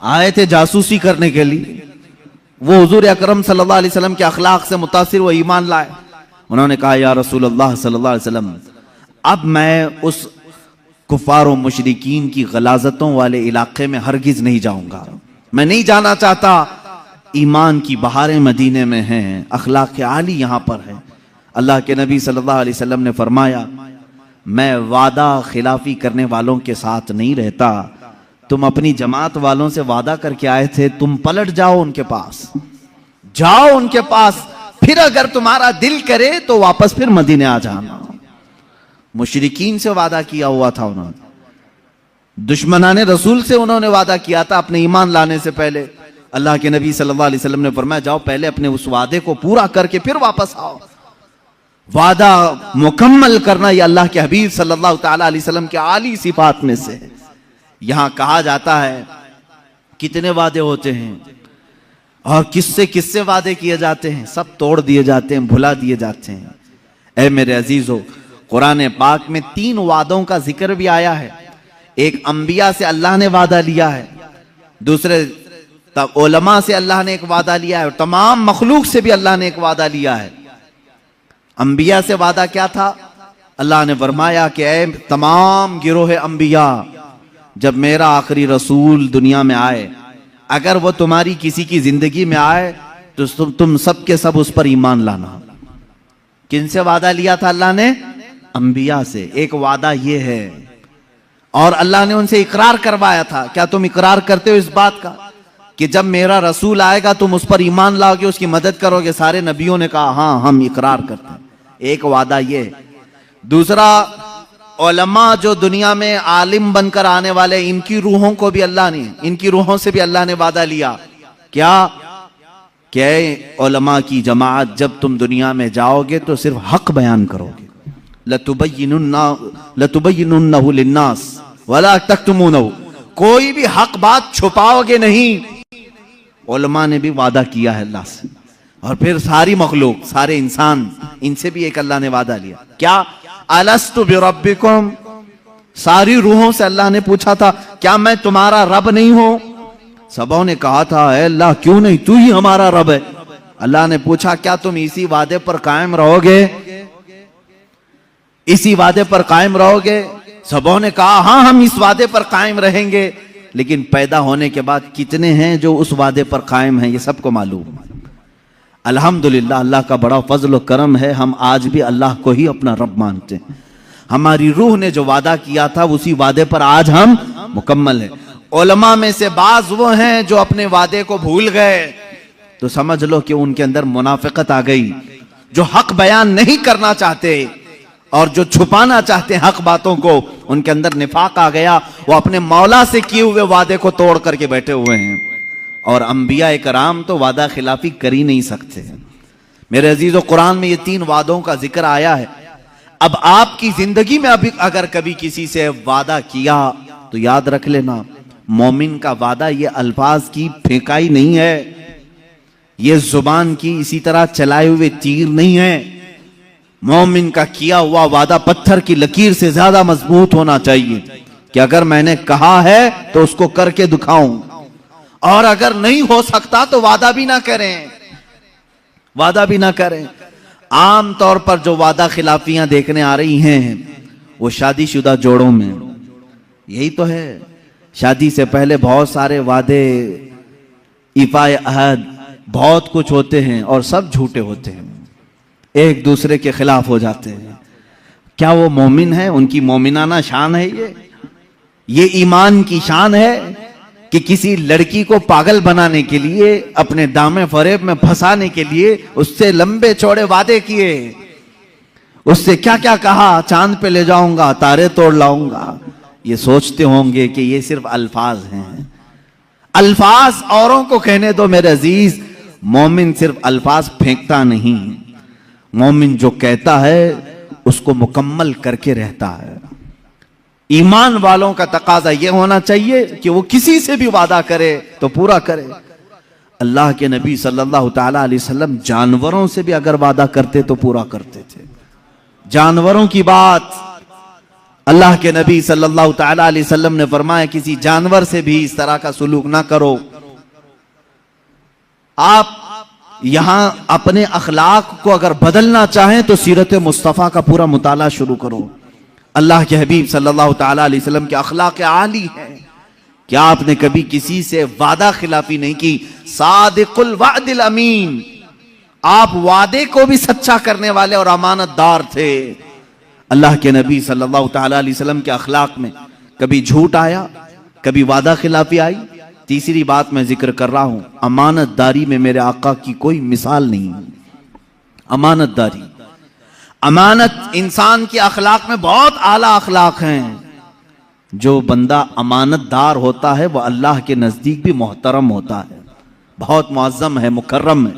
आए थे जासूसी करने के लिए। वो हुजूर अकरम सल्लल्लाहु अलैहि वसल्लम के अखलाक से मुतासिर वो ईमान लाए। उन्होंने कहा या रसूल अल्लाह सल्लल्लाहु अलैहि वसल्लम, अब मैं उस कुफार और मुशरिकीन की गलाजतों वाले इलाके में हरगिज नहीं जाऊंगा, मैं नहीं जाना चाहता। ईमान की बहारें मदीने में हैं, अखलाक आली यहां पर है। अल्लाह के नबी सल्लल्लाहु अलैहि वसल्लम ने फरमाया, मैं वादा खिलाफी करने वालों के साथ नहीं रहता। तुम अपनी जमात वालों से वादा करके आए थे, तुम पलट जाओ उनके पास, जाओ उनके पास, फिर अगर तुम्हारा दिल करे तो वापस फिर मदीने आ जाना। मुशरिकीन से वादा किया हुआ था उन्होंने, दुश्मनाने रसूल से उन्होंने वादा किया था अपने ईमान लाने से पहले। अल्लाह के नबी सल्लल्लाहु अलैहि वसल्लम ने फरमाया, जाओ पहले अपने उस वादे को पूरा करके फिर वापस आओ। वादा मुकम्मल करना यह अल्लाह के हबीब सल्लल्लाहु ताला अलैहि वसल्लम के आली सिफात में से है। यहां कहा जाता है कितने वादे होते हैं और किससे किससे वादे किए जाते हैं, सब तोड़ दिए जाते हैं, भुला दिए जाते हैं। ऐ मेरे अजीजों, कुरान पाक में 3 वादों का जिक्र भी आया है। एक अंबिया से अल्लाह ने वादा लिया है, दूसरे उलमा से अल्लाह ने एक वादा लिया है, और तमाम मखलूक से भी अल्लाह ने एक वादा लिया है। अंबिया से वादा क्या था? अल्लाह ने फरमाया कि ऐ तमाम गिरोह अंबिया, जब मेरा आखिरी रसूल दुनिया में आए, अगर वो तुम्हारी किसी की जिंदगी में आए तो तुम सब के सब उस पर ईमान लाना। किनसे वादा लिया था अल्लाह ने? अंबिया से। एक वादा ये है, और अल्लाह ने उनसे इकरार करवाया था। क्या तुम इकरार करते हो इस बात का कि जब मेरा रसूल आएगा तुम उस पर ईमान लाओगे, उसकी मदद करोगे? सारे नबियों ने कहा हाँ हम इकरार करते हैं। एक वादा ये। दूसरा, उलमा जो दुनिया में आलिम बनकर आने वाले, इनकी रूहों को भी अल्लाह ने, इनकी रूहों से भी अल्लाह ने वादा लिया। क्या? कि ऐ उलमा की जमात, जब तुम दुनिया में जाओगे तो सिर्फ हक बयान करोगे। लतुबय्यिनुन्नहु लिन्नास वला तक्तुमूनहु, कोई भी हक बात छुपाओगे नहीं। उलमा ने भी वादा किया है अल्लाह से, और फिर सारी मखलूक, सारे इंसान, इनसे भी एक अल्लाह ने वादा लिया। क्या? अलस्तु बिरब्बिकुम, सारी रूहों से अल्लाह ने पूछा था क्या मैं तुम्हारा रब नहीं हूं? सबों ने कहा था ऐ अल्लाह क्यों नहीं, तू ही हमारा रब है। अल्लाह ने पूछा क्या तुम इसी वादे पर कायम रहोगे? इसी वादे पर कायम रहोगे? सबों ने कहा हाँ हम इस वादे पर कायम रहेंगे। लेकिन पैदा होने के बाद कितने हैं जो उस वादे पर कायम हैं, ये सबको मालूम। अल्हम्दुलिल्लाह, अल्लाह का बड़ा फजल व करम है, हम आज भी अल्लाह को ही अपना रब मानते हैं। हमारी रूह ने जो वादा किया था उसी वादे पर आज हम मुकम्मल है। उलमा में से बाज वो हैं जो अपने वादे को भूल गए, तो समझ लो कि उनके अंदर मुनाफिकत आ गई। जो हक बयान नहीं करना चाहते और जो छुपाना चाहते हैं हक बातों को, उनके अंदर निफाक आ गया। वो अपने मौला से किए हुए वादे को तोड़ करके बैठे हुए हैं। और अंबिया कराम तो वादा खिलाफी कर ही नहीं सकते। मेरे अजीजों, कुरान में ये 3 वादों का जिक्र आया है। अब आपकी जिंदगी में अभी अगर कभी किसी से वादा किया तो याद रख लेना, मोमिन का वादा ये अल्फाज की फेंकाई नहीं है, ये जुबान की इसी तरह चलाए हुए तीर नहीं है। मोमिन का किया हुआ वादा पत्थर की लकीर से ज्यादा मजबूत होना चाहिए कि अगर मैंने कहा है तो उसको करके दिखाऊं, और अगर नहीं हो सकता तो वादा भी ना करें, वादा भी ना करें। आम तौर पर जो वादा खिलाफियां देखने आ रही हैं वो शादीशुदा जोड़ों में यही तो है। शादी से पहले बहुत सारे वादे, इफाए अहद, बहुत कुछ होते हैं और सब झूठे होते हैं, एक दूसरे के खिलाफ हो जाते हैं। क्या वो मोमिन है? उनकी मोमिनाना शान है ये ईमान की शान है कि किसी लड़की को पागल बनाने के लिए, अपने दामे फरेब में फंसाने के लिए उससे लंबे चौड़े वादे किए, उससे क्या क्या कहा, चांद पे ले जाऊंगा, तारे तोड़ लाऊंगा। ये सोचते होंगे कि ये सिर्फ अल्फाज हैं। अल्फाज औरों को कहने दो मेरे अजीज, मोमिन सिर्फ अल्फाज फेंकता नहीं, मोमिन जो कहता है उसको मुकम्मल करके रहता है। ईमान वालों का तकाजा यह होना चाहिए कि वो किसी से भी वादा करे तो पूरा करे। अल्लाह के नबी सल्लल्लाहु ताला अलैहि वसल्लम जानवरों से भी अगर वादा करते तो पूरा करते थे। जानवरों की बात अल्लाह के नबी सल्लल्लाहु ताला अलैहि वसल्लम ने फरमाया किसी जानवर से भी इस तरह का सुलूक ना करो। आप यहां अपने अखलाक को अगर बदलना चाहें तो सीरत मुस्तफ़ा का पूरा मुताला शुरू करो। अल्लाह के हबीब सल्लल्लाहु ताला अलैहि वसल्लम के अखलाक आली है। क्या आपने कभी किसी से वादा खिलाफी नहीं की? सादिकुल वादिल अमीन, आप वादे को भी सच्चा करने वाले और अमानतदार थे। अल्लाह के नबी सल्लल्लाहु ताला अलैहि वसल्लम के अखलाक में कभी झूठ आया, कभी वादा खिलाफी आई। तीसरी बात मैं जिक्र कर रहा हूं, अमानतदारी में मेरे आका की कोई मिसाल नहीं। अमानतदारी, अमानत इंसान के अखलाक में बहुत आला अखलाक हैं। जो बंदा अमानतदार होता है वह अल्लाह के नजदीक भी मोहतरम होता है, बहुत मुअज़्ज़म है, मुकर्रम है।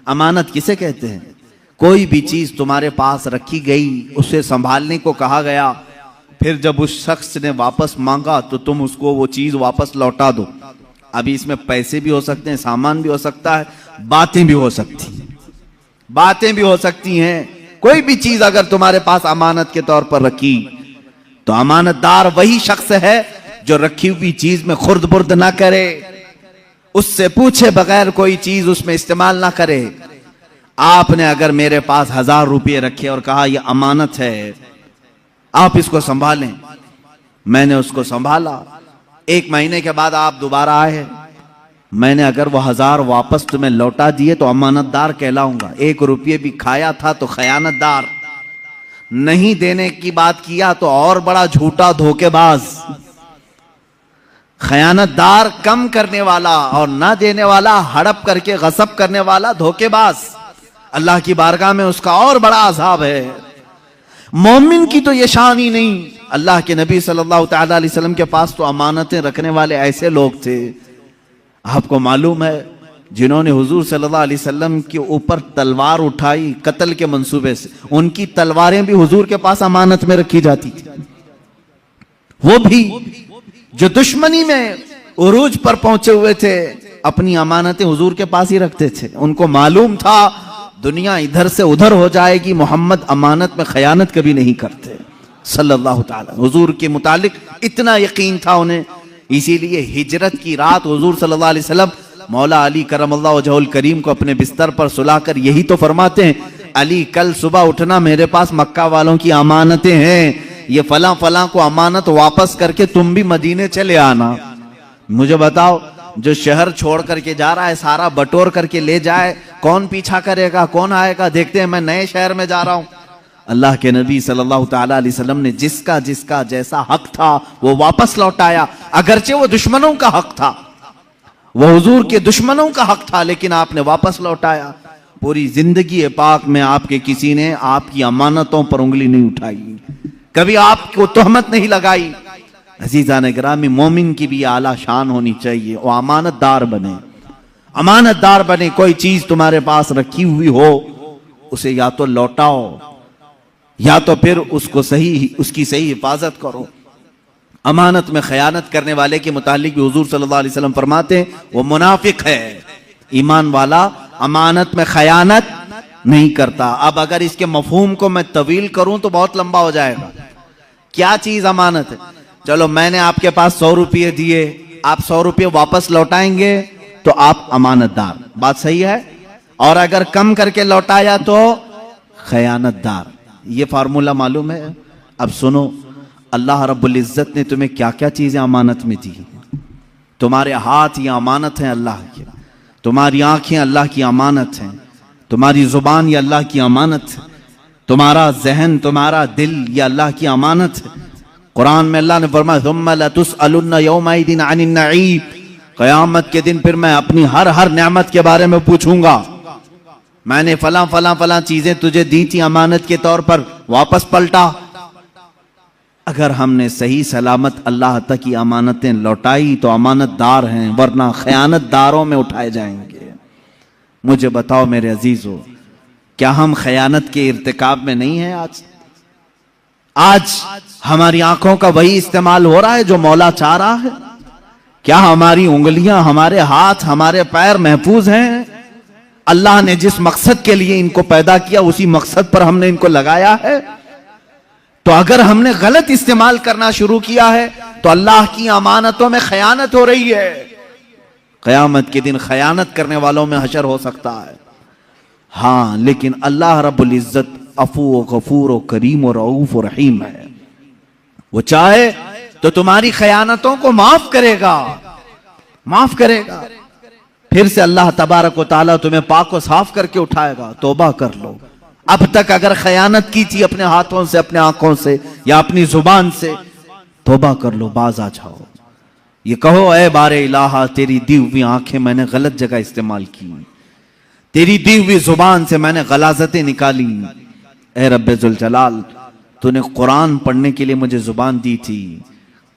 अमानत किसे कहते हैं? कोई भी चीज तुम्हारे पास रखी गई, उसे संभालने को कहा गया, फिर जब उस शख्स ने वापस मांगा तो तुम उसको वो चीज वापस लौटा दो। अभी इसमें पैसे भी हो सकते हैं, सामान भी हो सकता है, बातें भी हो सकती हैं, बातें भी हो सकती हैं। कोई भी चीज अगर तुम्हारे पास अमानत के तौर पर रखी तो अमानतदार वही शख्स है जो रखी हुई चीज में खुर्द बुर्द ना करे, उससे पूछे बगैर कोई चीज उसमें इस्तेमाल ना करे। आपने अगर मेरे पास 1000 रुपये रखे और कहा यह अमानत है, आप इसको संभालें, मैंने उसको संभाला, 1 महीने के बाद आप दोबारा आए, मैंने अगर वो 1000 वापस तुम्हें लौटा दिए तो अमानतदार कहलाऊंगा। 1 रुपये भी खाया था तो खयानतदार, नहीं देने की बात किया तो और बड़ा झूठा धोखेबाज। खयानतदार कम करने वाला और ना देने वाला, हड़प करके गसब करने वाला धोखेबाज, अल्लाह की बारगाह में उसका और बड़ा अज़ाब है। मोमिन की तो ये शान ही नहीं। अल्लाह के नबी सल्लल्लाहु ताला अलैहि वसल्लम के पास तो अमानतें रखने वाले ऐसे लोग थे, आपको मालूम है जिन्होंने हुजूर सल्लल्लाहु अलैहि वसल्लम के ऊपर तलवार उठाई कत्ल के मंसूबे से, उनकी तलवारें भी हुजूर के पास अमानत में रखी जाती थी। वो भी जो दुश्मनी में उरूज पर पहुंचे हुए थे, अपनी अमानतें हुजूर के पास ही रखते थे। उनको मालूम था दुनिया इधर से उधर हो जाएगी, मोहम्मद अमानत में खयानत कभी नहीं करते सल्लल्लाहु ताला। हुजूर के मुतालिक इतना यकीन था उन्हें, इसीलिए हिजरत की रात हुजूर सल्लल्लाहु अलैहि वसल्लम मौला अली करमल्लाहु वजहुल करीम को अपने बिस्तर पर सुलाकर यही तो फरमाते हैं, अली कल सुबह उठना, मेरे पास मक्का वालों की अमानतें हैं, ये फला फला को अमानत वापस करके तुम भी मदीने चले आना। मुझे बताओ, जो शहर छोड़ करके जा रहा है सारा बटोर करके ले जाए, कौन पीछा करेगा, कौन आएगा? देखते हैं मैं नए शहर में जा रहा हूं। अल्लाह के नबी सल्लल्लाहु ताला अलैहि वसल्लम ने जिसका जिसका जैसा हक था वो वापस लौटाया, अगरचे वो दुश्मनों का हक था, वो हुजूर के दुश्मनों का हक था, लेकिन आपने वापस लौटाया। पूरी जिंदगी पाक में आपके किसी ने आपकी अमानतों पर उंगली नहीं उठाई, कभी आपको तोहमत नहीं लगाई। अजीज़ान गिरामी, मोमिन की भी आला शान होनी चाहिए, वो अमानतदार बने, अमानतदार बने। कोई चीज तुम्हारे पास रखी हुई हो उसे या तो लौटाओ या तो फिर उसकी सही हिफाजत करो। अमानत में खयानत करने वाले के मुतालिक भी हुजूर सल्लल्लाहु अलैहि वसल्लम फरमाते हैं वो मुनाफिक है। ईमान वाला अमानत में खयानत नहीं करता। अब अगर इसके मफहूम को मैं तवील करूं तो बहुत लंबा हो जाएगा। क्या चीज अमानत है? चलो मैंने आपके पास 100 रुपये दिए, आप 100 रुपये वापस लौटाएंगे तो आप अमानतदार, बात सही है। और अगर कम करके लौटाया तो खयानतदार। ये फार्मूला मालूम है? अब सुनो, अल्लाह रब्बुल इज्जत ने तुम्हें क्या क्या चीजें अमानत में दी। तुम्हारे हाथ ये अमानत है अल्लाह की, तुम्हारी आंखें अल्लाह की अमानत हैं, तुम्हारी जुबान ये अल्लाह की अमानत है, तुम्हारा जहन, तुम्हारा दिल ये अल्लाह की अमानत है। कुरान में अल्लाह ने फरमाया सुम्मा लतुसअलुन्ना यौमइदिन अनिन नईम, क़यामत के दिन फिर मैं अपनी हर नेमत के बारे में पूछूंगा। मैंने फला फला फला चीजें तुझे दी थी अमानत के तौर पर, वापस पलटा। अगर हमने सही सलामत अल्लाह तक की अमानतें लौटाई तो अमानतदार हैं, वरना खयानतदारों में उठाए जाएंगे। मुझे बताओ मेरे अजीजों, क्या हम खयानत के इर्तिकाब में नहीं हैं? आज हमारी आंखों का वही इस्तेमाल हो रहा है जो मौला चाह रहा है? क्या हमारी उंगलियां, हमारे हाथ, हमारे पैर महफूज हैं? अल्लाह ने जिस मकसद के लिए इनको पैदा किया उसी मकसद पर हमने इनको लगाया है। तो अगर हमने गलत इस्तेमाल करना शुरू किया है तो अल्लाह की अमानतों में खयानत हो रही है। क़यामत के दिन खयानत करने वालों में हशर हो सकता है। हाँ, लेकिन अल्लाह रब्बुल इज्जत अफू व गफूर व करीम व रऊफ व रहीम है। वो चाहे तो तुम्हारी खयानतों को माफ करेगा, माफ करेगा। फिर से अल्लाह तबारक व तआला तुम्हें पाक व साफ करके उठाएगा। तौबा कर लो। अब तक अगर खयानत की थी अपने हाथों से, अपने आंखों से या अपनी जुबान से, तौबा कर लो, बाज आ जाओ। ये कहो ऐ बारे इलाहा, तेरी दी हुई आंखें मैंने गलत जगह इस्तेमाल की, तेरी दी हुई जुबान से मैंने गलाजतें निकाली। ऐ रब्बे जुल जलाल, तूने कुरान पढ़ने के लिए मुझे जुबान दी थी।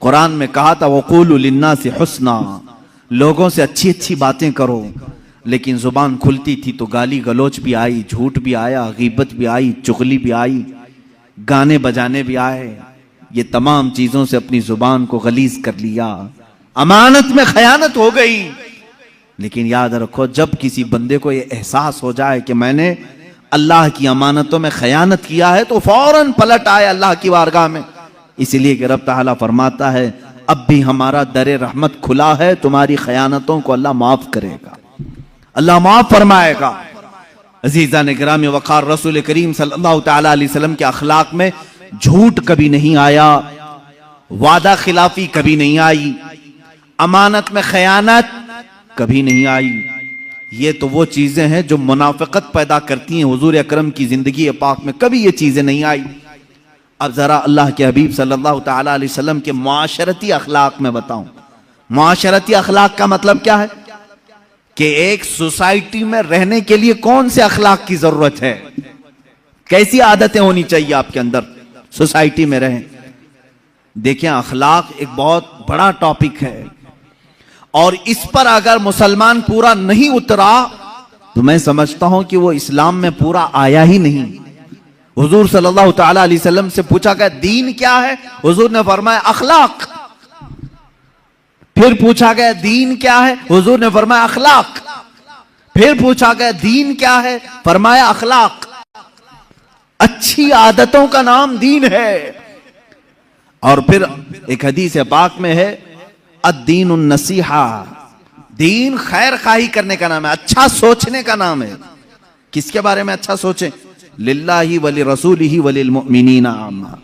कुरान में कहा था वक़ूलु लिन्नासि हुस्ना, लोगों से अच्छी अच्छी बातें करो, लेकिन जुबान खुलती थी तो गाली गलोच भी आई, झूठ भी आया, गीबत भी आई, चुगली भी आई, गाने बजाने भी आए। ये तमाम चीजों से अपनी जुबान को गलीज कर लिया, अमानत में खयानत हो गई। लेकिन याद रखो, जब किसी बंदे को ये एहसास हो जाए कि मैंने अल्लाह की अमानतों में खयानत किया है तो फौरन पलट आए अल्लाह की बारगाह में। इसलिए कि रब ताला फरमाता है अब भी हमारा दरे रहमत खुला है, तुम्हारी खयानतों को अल्लाह माफ करेगा, अल्लाह माफ फरमाएगा। अजीज़ान गिरामी वक़ार, रसूल करीम सल्लल्लाहु तआला अलैहि वसल्लम के अखलाक में झूठ कभी नहीं आया, वादा खिलाफी कभी नहीं आई, अमानत में खयानत कभी नहीं आई। ये तो वो चीजें हैं जो मुनाफिकत पैदा करती हैं। हुजूर अकरम की जिंदगी पाक में कभी ये चीजें नहीं आई। अब जरा अल्लाह के हबीब सल्लल्लाहु तआला अलैहि वसल्लम के मुआशरती अखलाक में बताऊं। मुआशरती अखलाक का मतलब क्या है कि एक सोसाइटी में रहने के लिए कौन से अखलाक की जरूरत है, कैसी आदतें होनी चाहिए आपके अंदर सोसाइटी में रहें। देखिए, अखलाक एक बहुत बड़ा टॉपिक है और इस पर अगर मुसलमान पूरा नहीं उतरा तो मैं समझता हूं कि वो इस्लाम में पूरा आया ही नहीं। हुजूर सल्लल्लाहु ताला अलैहि वसल्लम से पूछा गया दीन क्या है, हुजूर ने फरमाया अखलाक। फिर पूछा गया दीन क्या है, हुजूर ने फरमाया अखलाक। फिर पूछा गया दीन क्या है, फरमाया अखलाक। अच्छी आदतों का नाम दीन है। और फिर एक हदीस पाक में है अद्दीन नसीहा, दीन खैर खाही करने का नाम है, अच्छा सोचने का नाम है। किसके बारे में अच्छा सोचें? लिल्लाही वली रसूलिही वलिल मुमिनीना आम्मा।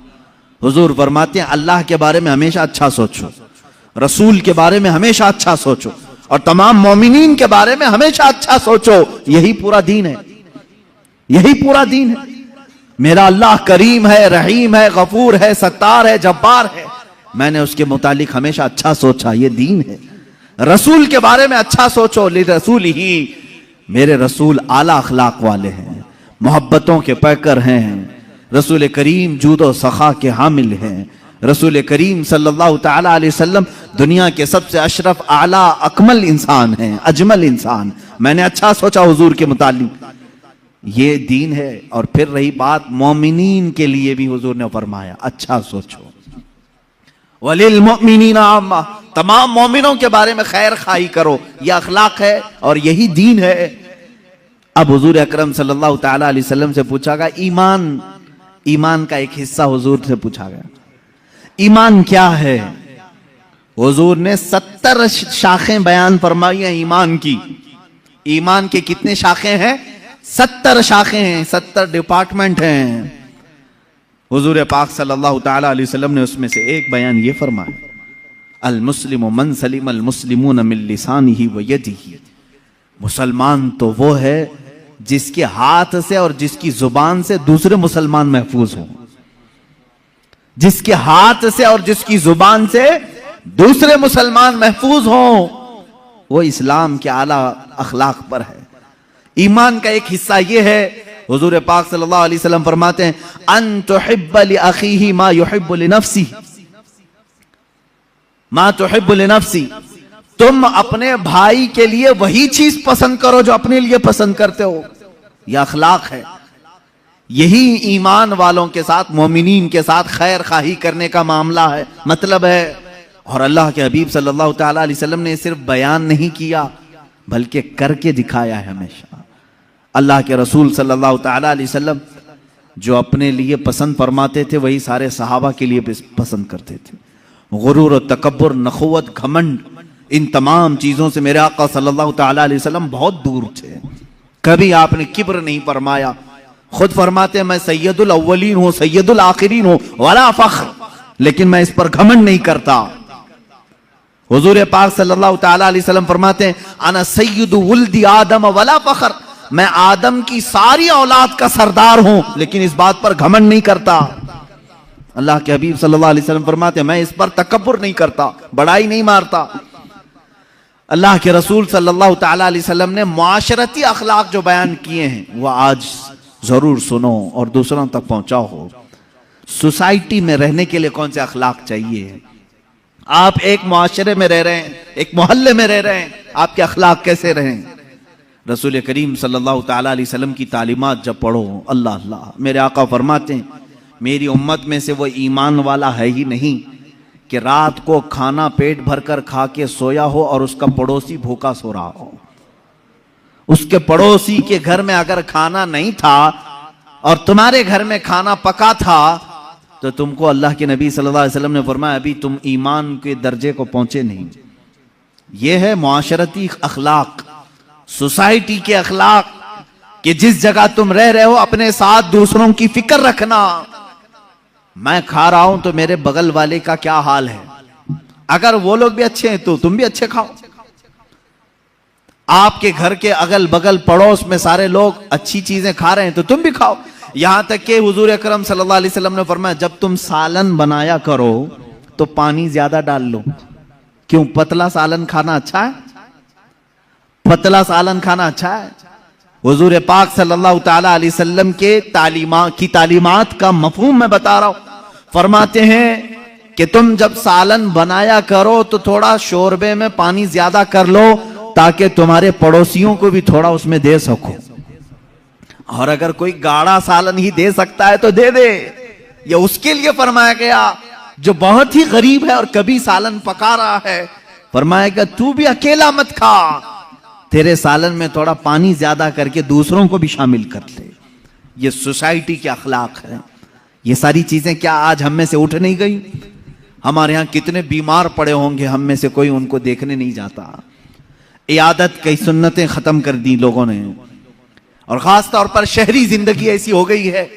हुजूर फरमाते हैं अल्लाह के बारे में हमेशा अच्छा सोचो, रसूल के बारे में हमेशा अच्छा सोचो, और तमाम मोमिनीन के बारे में हमेशा अच्छा सोचो। यही पूरा दीन है, यही पूरा दीन है। मेरा अल्लाह करीम है, रहीम है, गफूर है, सत्तार है, जब्बार है, मैंने उसके मुतालिक हमेशा अच्छा सोचा, ये दीन है। रसूल के बारे में अच्छा सोचो, ले रसूल ही, मेरे रसूल आला अखलाक वाले हैं, मोहब्बतों के पैकर हैं। रसूल करीम जूदो सखा के हामिल हैं। रसूल करीम सल्लल्लाहु ताला अलैहि वसल्लम दुनिया के सबसे अशरफ आला अकमल इंसान हैं, अजमल इंसान। मैंने अच्छा सोचा हुजूर के मुतालिक, ये दीन है। और फिर रही बात मोमिनीन के लिए भी हुजूर ने फरमाया अच्छा सोचो, वलिल मुमिनीना आम्मा, तमाम मोमिनों के बारे में खैर खाई करो। यह अखलाक है और यही दीन है। अब हुजूर अकरम सल्लल्लाहु ताला अलैहि वसल्लम से पूछा गया ईमान, ईमान का एक हिस्सा हुजूर से पूछा गया, ईमान क्या है? हुजूर ने 70 शाखें बयान फरमाई हैं ईमान की। ईमान के कितने शाखें हैं? 70 शाखें हैं, 70 डिपार्टमेंट हैं। हुजूर पाक सल्लल्लाहु ताला अलैहि वसल्लम ने उसमें से एक बयान ये फरमाया, अल मुस्लिमु मन सलिम अल मुस्लिमून मिन लिसानिही व यदिही। मुसलमान तो वो है जिसके हाथ से और जिसकी जुबान से दूसरे मुसलमान महफूज हों, जिसके हाथ से और जिसकी जुबान से दूसरे मुसलमान महफूज हों, वो इस्लाम के आला अखलाक पर है। ईमान का एक हिस्सा ये है, हुजूर पाक सल्लल्लाहु अलैहि वसल्लम फरमाते हैं अन तुहिब्ब लि अखीही मा युहिब्बु लि नफ्सी, मा तुहिब्बु लि नफ्सी, तुम अपने भाई के लिए वही चीज पसंद करो जो अपने लिए पसंद करते हो। यह अखलाक है। यही ईमान वालों के साथ, मोमिनीन के साथ खैर खाही करने का मामला है, मतलब है। और अल्लाह के हबीब सल्लल्लाहु ताला अलैहि वसल्लम ने सिर्फ बयान नहीं किया बल्कि करके दिखाया है हमेशा। अल्लाह के रसूल सल्लल्लाहु ताला अलैहि वसल्लम जो अपने लिए पसंद फरमाते थे वही सारे सहाबा के लिए पसंद करते थे। गुरूर और तकब्बुर, नखुवत, घमंड, इन तमाम चीजों से मेरे आका सल्लल्लाहु ताला अलैहि वसल्लम बहुत दूर थे। कभी आपने किब्र नहीं फरमाया। खुद फरमाते हैं मैं सैयदुल अव्वलीन हूं, सैयदुल आखिरीन हूं, वला फख्र, लेकिन मैं इस पर घमंड नहीं करता। हुजूर पाक सल्लल्लाहु ताला अलैहि वसल्लम फरमाते हैं अना सैयदु वुल्दी आदम वला फख्र, मैं आदम की सारी औलाद का सरदार हूं लेकिन इस बात पर घमंड नहीं करता। अल्लाह के हबीब सल्लल्लाहु अलैहि वसल्लम फरमाते हैं मैं इस पर तकब्बुर नहीं करता, बड़ाई नहीं मारता। अल्लाह के रसूल सल्लल्लाहु ताला अलैहि वसल्लम ने मुआशरती अखलाक जो बयान किए हैं वह आज जरूर सुनो और दूसरों तक पहुंचाओ। सोसाइटी में रहने के लिए कौन से अखलाक चाहिए? आप एक मुआशरे में रह रहे हैं, एक मोहल्ले में रह रहे हैं, आपके अखलाक कैसे रहें? रसूल करीम सल्लल्लाहु ताला अलैहि वसल्लम की तालीमात जब पढ़ो, अल्लाह अल्लाह, मेरे आका फरमाते हैं मेरी उम्मत में से वो ईमान वाला है ही नहीं कि रात को खाना पेट भरकर खा के सोया हो और उसका पड़ोसी भूखा सो रहा हो। उसके पड़ोसी के घर में अगर खाना नहीं था और तुम्हारे घर में खाना पका था तो तुमको अल्लाह के नबी सल्लल्लाहु अलैहि वसल्लम ने फरमाया अभी तुम ईमान के दर्जे को पहुंचे नहीं। यह है मुआशरती अखलाक, सोसाइटी के अखलाक, कि जिस जगह तुम रह रहे हो अपने साथ दूसरों की फिक्र रखना। मैं खा रहा हूं तो मेरे बगल वाले का क्या हाल है, अगर वो लोग भी अच्छे हैं तो तुम भी अच्छे खाओ। आपके घर के अगल बगल पड़ोस में सारे लोग अच्छी चीजें खा रहे हैं तो तुम भी खाओ। यहां तक कि हुजूर अकरम सल्लल्लाहु अलैहि वसल्लम ने फरमाया जब तुम सालन बनाया करो तो पानी ज्यादा डाल लो। क्यों? पतला सालन खाना अच्छा है? पतला सालन खाना अच्छा है? हुजूर पाक सल्लल्लाहु ताला अलैहि वसल्लम के तालीमात का मफहूम मैं बता रहा हूं। फरमाते हैं कि तुम जब सालन बनाया करो तो थोड़ा शोरबे में पानी ज्यादा कर लो ताकि तुम्हारे पड़ोसियों को भी थोड़ा उसमें दे सको। और अगर कोई गाढ़ा सालन ही दे सकता है तो दे दे। ये उसके लिए फरमाया गया जो बहुत ही गरीब है और कभी सालन पका रहा है, फरमाया गया तू भी अकेला मत खा, तेरे सालन में थोड़ा पानी ज्यादा करके दूसरों को भी शामिल कर ले। ये सोसाइटी के अखलाक है। ये सारी चीजें क्या आज हम में से उठ नहीं गई? हमारे यहां कितने बीमार पड़े होंगे, हम में से कोई उनको देखने नहीं जाता। इयादत कई सुन्नतें खत्म कर दी लोगों ने, और खास तौर पर शहरी जिंदगी ऐसी हो गई है।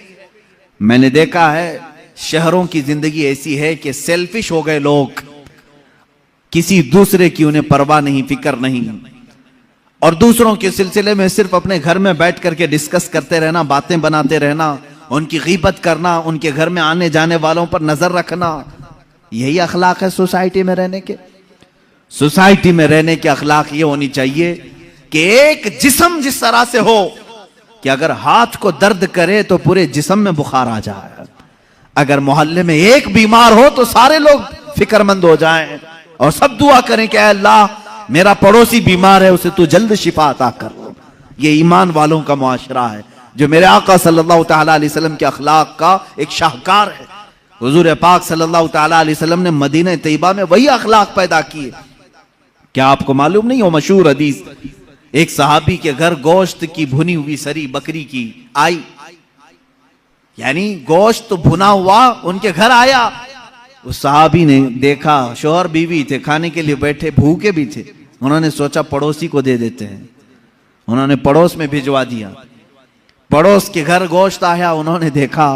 मैंने देखा है शहरों की जिंदगी ऐसी है कि सेल्फिश हो गए लोग, किसी दूसरे की उन्हें परवाह नहीं, फिक्र नहीं, और दूसरों के सिलसिले में सिर्फ अपने घर में बैठ करके डिस्कस करते रहना, बातें बनाते रहना, उनकी गीबत करना, उनके घर में आने जाने वालों पर नजर रखना। यही अखलाक है सोसाइटी में रहने के। सोसाइटी में रहने के अखलाक ये होनी चाहिए कि एक जिस्म जिस तरह से हो कि अगर हाथ को दर्द करे तो पूरे जिस्म में बुखार आ जाए। अगर मोहल्ले में एक बीमार हो तो सारे लोग फिक्रमंद हो जाएं और सब दुआ करें कि अल्लाह मेरा पड़ोसी बीमार है, उसे तू जल्द शिफा अता कर। ये ईमान वालों का मुआशरा है जो मेरे आका सल्लल्लाहु तआला अलैहि वसल्लम के अखलाक का एक शाहकार है। हुजूर पाक सल्लल्लाहु तआला अलैहि वसल्लम ने मदीना तैयबा में वही अखलाक पैदा किए। क्या आपको मालूम नहीं हो मशहूर हदीस, एक सहाबी के घर गोश्त की भुनी हुई सरी बकरी की आई, यानी गोश्त भुना हुआ उनके घर आया। उस सहाबी ने देखा, शौहर बीवी थे, खाने के लिए बैठे, भूखे भी थे। उन्होंने सोचा पड़ोसी को दे देते हैं। उन्होंने पड़ोस में भिजवा दिया। पड़ोस के घर गोश्त आया, उन्होंने देखा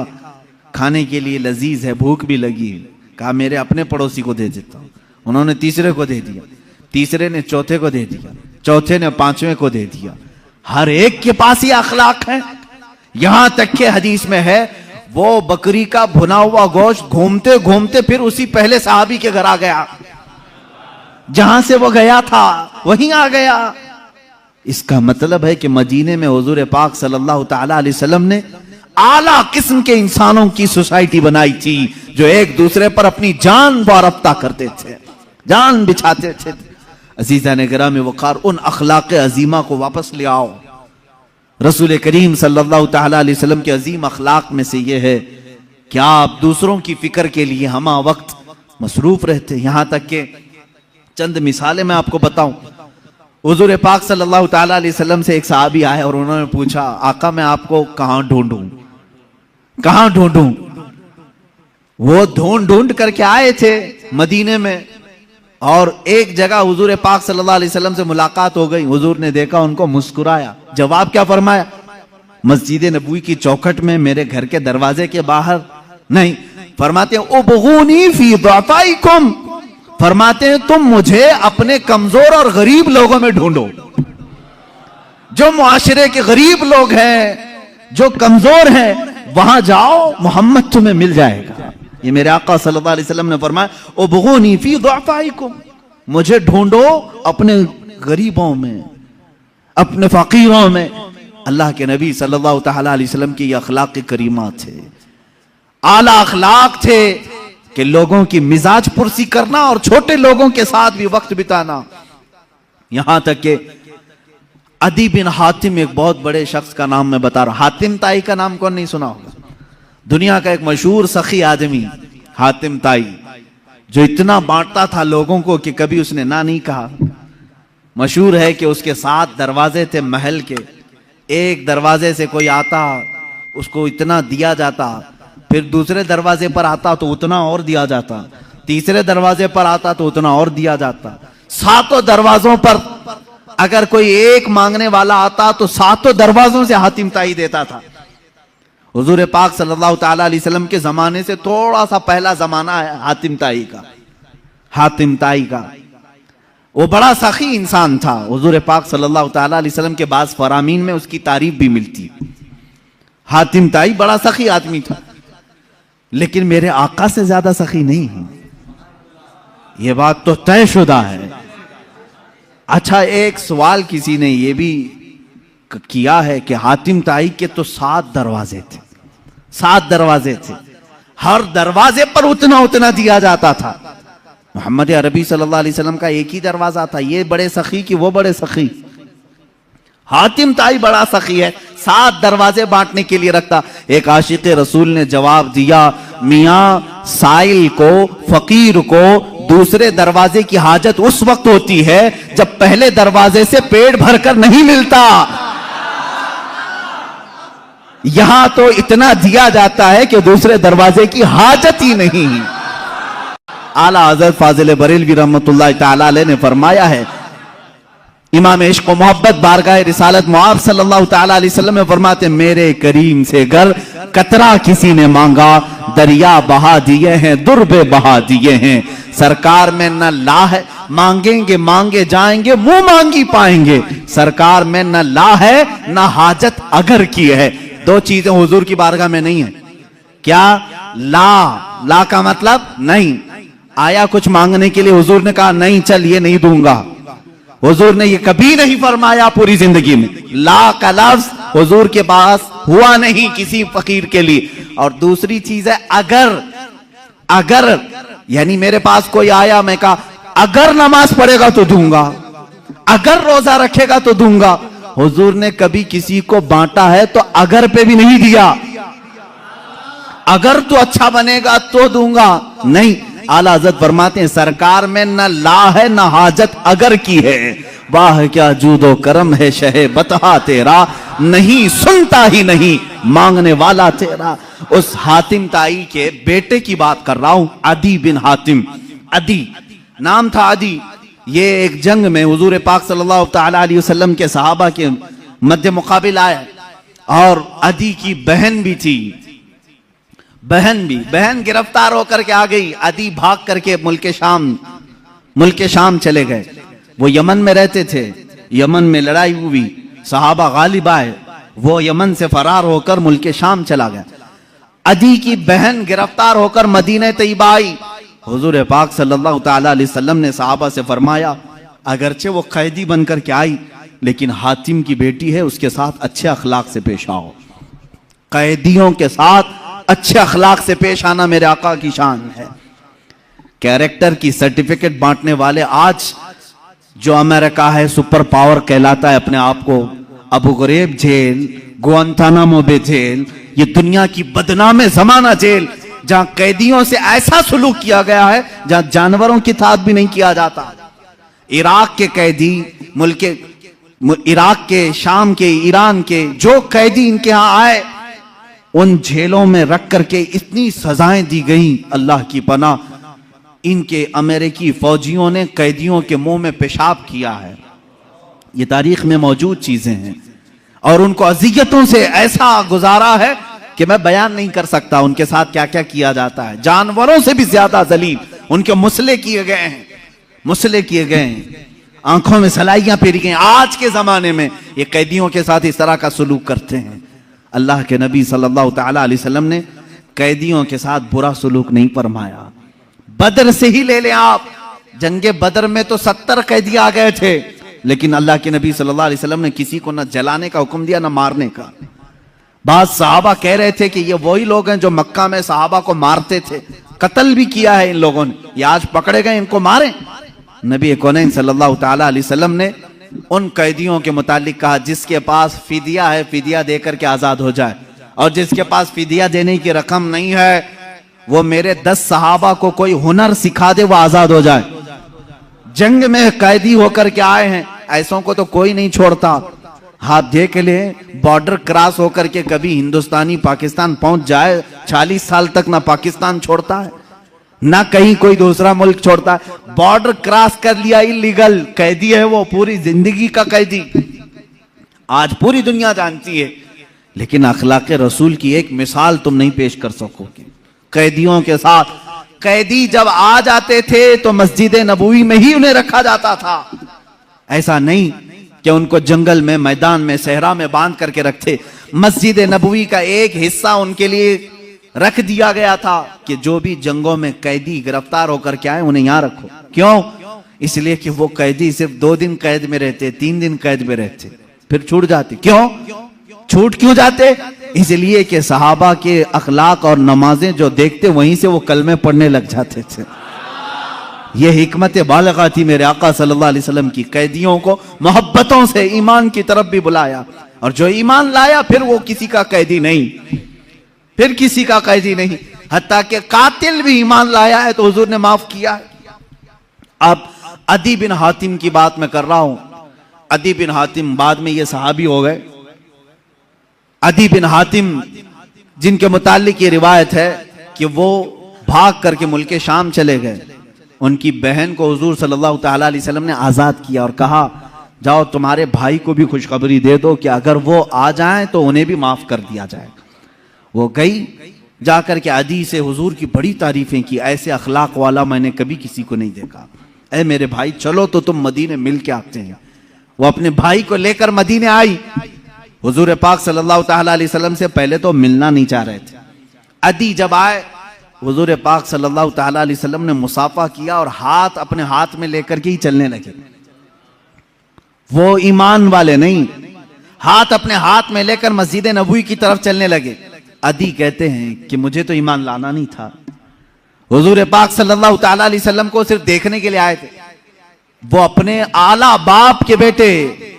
खाने के लिए लजीज है, भूख भी लगी, कहा मेरे अपने पड़ोसी को दे देता हूं। उन्होंने तीसरे को दे दिया, तीसरे ने चौथे को दे दिया, चौथे ने पांचवें को दे दिया। हर एक के पास ये अखलाक है। यहां तक के हदीस में है वो बकरी का भुना हुआ गोश्त घूमते घूमते फिर उसी पहले सहाबी के घर आ गया, जहां से वो गया था वहीं आ गया। इसका मतलब है कि मदीने में हुजूर पाक सल्लल्लाहु तआला अलैहि वसल्लम ने आला किस्म के इंसानों की सोसाइटी बनाई थी जो एक दूसरे पर अपनी जान वारफ्ता करते थे, जान बिछाते थे। अजीज़ान गिराम वक़ार, उन अखलाक अजीमा को वापस ले आओ। रसूल करीम सल्लल्लाहु तआला अलैहि वसल्लम के अजीम अखलाक में से यह है कि आप दूसरों की फिक्र के लिए हमा वक्त मसरूफ रहते। यहां तक के चंद मिसालें मैं आपको बताऊं। हुजूर पाक सल्लल्लाहु तआला अलैहि वसल्लम से एक सहाबी आए और उन्होंने पूछा, आका मैं आपको कहां ढूंढूं, कहां ढूंढूं? वो ढूंढ ढूंढ करके आए थे मदीने में, और एक जगह हुजूर पाक सल्लल्लाहु अलैहि वसल्लम से मुलाकात हो गई। हुजूर ने देखा उनको, मुस्कुराया। जवाब क्या फरमाया? मस्जिद नबवी की चौखट में, मेरे घर के दरवाजे के बाहर नहीं। फरमाते हैं उबगूनी फी दुआफाइकुम, फरमाते हैं तुम मुझे अपने कमजोर और गरीब लोगों में ढूंढो। जो मुआशरे के गरीब लोग हैं, जो कमजोर हैं, वहां जाओ, मोहम्मद तुम्हें मिल जाएगा। ये मेरे आका सल्लल्लाहु अलैहि वसल्लम ने फरमाया उबगूनी फी दुआफाइकुम, मुझे ढूंढो अपने गरीबों में, अपने फकीरों में। अल्लाह के नबी सल्लल्लाहु तआला अलैहि वसल्लम की ये अखलाक करीमा थे, आला अखलाक थे कि लोगों की मिजाज पुरसी करना और छोटे लोगों के साथ भी वक्त बिताना। यहां तक कि अदी बिन हातिम, एक बहुत बड़े शख्स का नाम मैं बता रहा हूं। हातिम ताई का नाम कौन नहीं सुना होगा? दुनिया का एक मशहूर सखी आदमी हातिम ताई, जो इतना बांटता था लोगों को कि कभी उसने ना नहीं कहा। मशहूर है कि उसके 7 दरवाजे थे महल के, एक दरवाजे से कोई आता उसको इतना दिया जाता, फिर दूसरे दरवाजे पर आता तो उतना और दिया जाता, तीसरे दरवाजे पर आता तो उतना और दिया जाता। 7 दरवाजों पर अगर कोई एक मांगने वाला आता तो 7 दरवाजों से हातिम ताई देता था। हुजूर पाक सल्लल्लाहु तआला अलैहि वसल्लम के जमाने से थोड़ा सा पहला जमाना है हातिम ताई का। हातिम ताई का वो बड़ा सखी इंसान था। हुजूर पाक सल्लल्लाहु तआला अलैहि वसल्लम के बाद फरामीन में उसकी तारीफ भी मिलती। हातिम ताई बड़ा सखी आदमी था, लेकिन मेरे आका से ज्यादा सखी नहीं है, ये बात तो तयशुदा है। अच्छा, एक सवाल किसी ने ये भी किया है कि हातिम ताई के तो 7 दरवाजे थे, 7 दरवाजे थे। हर दरवाजे पर उतना उतना दिया जाता था। मोहम्मद अरबी सल्लल्लाहु अलैहि वसल्लम का एक ही दरवाजा था, ये बड़े सखी कि वो बड़े सखी। हातिम ताई बड़ा सखी है, 7 दरवाजे बांटने के लिए रखता। एक आशिक रसूल ने जवाब दिया, मियाँ साइल को, फकीर को दूसरे दरवाजे की हाजत उस वक्त होती है जब पहले दरवाजे से पेट भरकर नहीं मिलता। यहां तो इतना दिया जाता है कि दूसरे दरवाजे की हाजत ही नहीं। आला हज़रत फाजिल बरेलवी रहमतुल्लाह ताला अलैह ने फरमाया है, इमाम इश्क व मोहब्बत बारगाह रिसालत मुआब सल्लल्लाहु ताला अलैहि वसल्लम में फरमाते, मेरे करीम से गर कतरा किसी ने मांगा, दरिया बहा दिए हैं, दुर्बे बहा दिए हैं। सरकार में न ला है, मांगेंगे मांगे जाएंगे, मुंह मांगी पाएंगे। सरकार में न ला है न हाजत अगर की है। 2 चीजें हुजूर की बारगाह में नहीं है। क्या? ला का मतलब नहीं। आया कुछ मांगने के लिए, हुजूर ने कहा नहीं चल ये नहीं दूंगा। हुजूर ने ये कभी नहीं फरमाया पूरी जिंदगी में। ला का लफ्ज हुजूर के पास हुआ नहीं किसी फकीर के लिए। और दूसरी चीज है अगर यानी मेरे पास कोई आया, मैं कहा अगर नमाज पढ़ेगा तो दूंगा, अगर रोजा रखेगा तो दूंगा। हुजूर ने कभी किसी को बांटा है तो अगर पे भी नहीं दिया, अगर तू अच्छा बनेगा तो दूंगा, नहीं। आला हज़रत फरमाते हैं, सरकार में न ला है न हाजत अगर की है। वाह क्या जूदो करम है शहे बतहा तेरा, नहीं सुनता ही नहीं मांगने वाला तेरा। उस हातिम ताई के बेटे की बात कर रहा हूं, अदी बिन हातिम। अदी नाम था अदी। ये एक जंग में हुजूर पाक सल्लल्लाहु ताला अलैहि वसल्लम के सहाबा के मध्य मुकाबिल आया, और अदी की बहन भी थी। बहन गिरफ्तार होकर के आ गई। अदी भाग करके मुल्क शाम चले गए। वो यमन में रहते थे, यमन में लड़ाई हुई, सहाबा गालिब आए, वो यमन से फरार होकर मुल्क शाम चला गया। अदी की बहन गिरफ्तार होकर मदीने तैयबा आई। हुजूर पाक सल्लल्लाहु ताला अलैहि वसल्लम ने सहाबा से फरमाया, अगरचे वो कैदी बनकर के आई, लेकिन हातिम की बेटी है, उसके साथ अच्छे अखलाक से पेश आओ। कैदियों के साथ अच्छे अखलाक से पेश आना मेरे आका की शान है। कैरेक्टर की सर्टिफिकेट बांटने वाले आज जो अमेरिका है सुपर पावर कहलाता है अपने आप को, अबू गरीब जेल, गुआंतानामो बे जेल, ये दुनिया की बदनाम जमाना जेल, जहां कैदियों से ऐसा सुलूक किया गया है जहां जानवरों की साथ भी नहीं किया जाता। इराक के कैदी, इराक के, शाम के, ईरान के जो कैदी इनके यहां आए, उन जेलों में रख करके इतनी सजाएं दी गई, अल्लाह की पनाह। इनके अमेरिकी फौजियों ने कैदियों के मुंह में पेशाब किया है। ये तारीख में मौजूद चीजें हैं, और उनको अजियतों से ऐसा गुजारा है कि मैं बयान नहीं कर सकता उनके साथ क्या क्या किया जाता है। जानवरों से भी ज्यादा जलील उनके मुसले किए गए हैं, आंखों में सलाइयां फेरी गई। आज के जमाने में ये कैदियों के साथ इस तरह का सलूक करते हैं। अल्लाह के नबी सल्लल्लाहु ताला अलैहि वसल्लम ने कैदियों के साथ बुरा सलूक नहीं फरमाया। बदर से ही ले लें आप, जंगे बदर में तो 70 कैदी आ गए थे, लेकिन अल्लाह के नबी सल्लल्लाहु अलैहि वसल्लम ने किसी को न जलाने का हुक्म दिया न मारने का। बाद सहाबा कह रहे थे कि ये वही लोग हैं जो मक्का में सहाबा को मारते थे, कत्ल भी किया है इन लोगों ने, ये आज पकड़े गए, इनको मारें। नबी कौनैन सल्लल्लाहु ताला अलैहि वसल्लम ने उन कैदियों के मुतालिक कहा, जिसके पास फिदिया है फिदिया देकर के आजाद हो जाए, और जिसके पास फिदिया देने की रकम नहीं है वो मेरे 10 सहाबा को कोई हुनर सिखा दे, वो आजाद हो जाए। जंग में कैदी होकर के आए हैं, ऐसों को तो कोई नहीं छोड़ता। आप देख ले, बॉर्डर क्रॉस होकर के कभी हिंदुस्तानी पाकिस्तान पहुंच जाए, 40 साल तक ना पाकिस्तान छोड़ता है ना कहीं कोई दूसरा मुल्क छोड़ता है। बॉर्डर क्रॉस कर लिया, इलीगल कैदी है वो, पूरी जिंदगी का कैदी। आज पूरी दुनिया जानती है, लेकिन अखलाक रसूल की एक मिसाल तुम नहीं पेश कर सकोगे। कैदियों के साथ, कैदी जब आ जाते थे तो मस्जिद नबवी में ही उन्हें रखा जाता था। ऐसा नहीं कि उनको जंगल में, मैदान में, सहरा में बांध करके रखते। मस्जिद नबवी का एक हिस्सा उनके लिए रख दिया गया था कि जो भी जंगों में कैदी गिरफ्तार होकर के आए उन्हें यहां रखो। क्यों? इसलिए कि वो कैदी सिर्फ 2 दिन कैद में रहते, 3 दिन कैद में रहते, फिर छूट जाते। क्यों छूट क्यों जाते? इसलिए कि सहाबा के अखलाक और नमाजें जो देखते वहीं से वो कलमे पढ़ने लग जाते थे। ये हिकमत बालिगा थी मेरे आका सल्लल्लाहु अलैहि वसल्लम की। कैदियों को मोहब्बतों से ईमान की तरफ भी बुलाया, और जो ईमान लाया फिर वो किसी का कैदी नहीं, फिर किसी का कैदी नहीं। हत्ता कि कातिल भी ईमान लाया है तो हुजूर ने माफ किया है। अब अदी बिन हातिम की बात मैं कर रहा हूं। अदी बिन हातिम बाद में ये सहाबी हो गए। अदी बिन हातिम जिनके मुतालिक ये रिवायत है कि वो भाग करके मुल्क शाम चले गए। उनकी बहन को हुजूर सल्लल्लाहु तआला अलैहि वसल्लम ने आजाद किया और कहा जाओ तुम्हारे भाई को भी खुशखबरी दे दो कि अगर वो आ जाएं तो उन्हें भी माफ कर दिया जाए। वो गई, जाकर के अदी से हुजूर की बड़ी तारीफें की, ऐसे अखलाक वाला मैंने कभी किसी को नहीं देखा। ऐ मेरे भाई चलो तो तुम मदीने मिल के आते हैं। वो अपने भाई को लेकर मदीने आई। हुजूर पाक सल्लल्लाहु तआला अलैहि वसल्लम से पहले तो मिलना नहीं चाह रहे थे। अदी जब आए हुजूर पाक सल्लल्लाहु तआला अलैहि वसल्लम ने मुसाफा किया और हाथ अपने हाथ में लेकर के ही चलने लगे। वो ईमान वाले नहीं, हाथ अपने हाथ में लेकर मस्जिद नबवी की तरफ चलने लगे। अदी कहते हैं कि मुझे तो ईमान लाना नहीं था, हुजूर पाक सल्लल्लाहु तआला अलैहि वसल्लम को सिर्फ देखने के लिए आए थे। वो अपने आला बाप के बेटे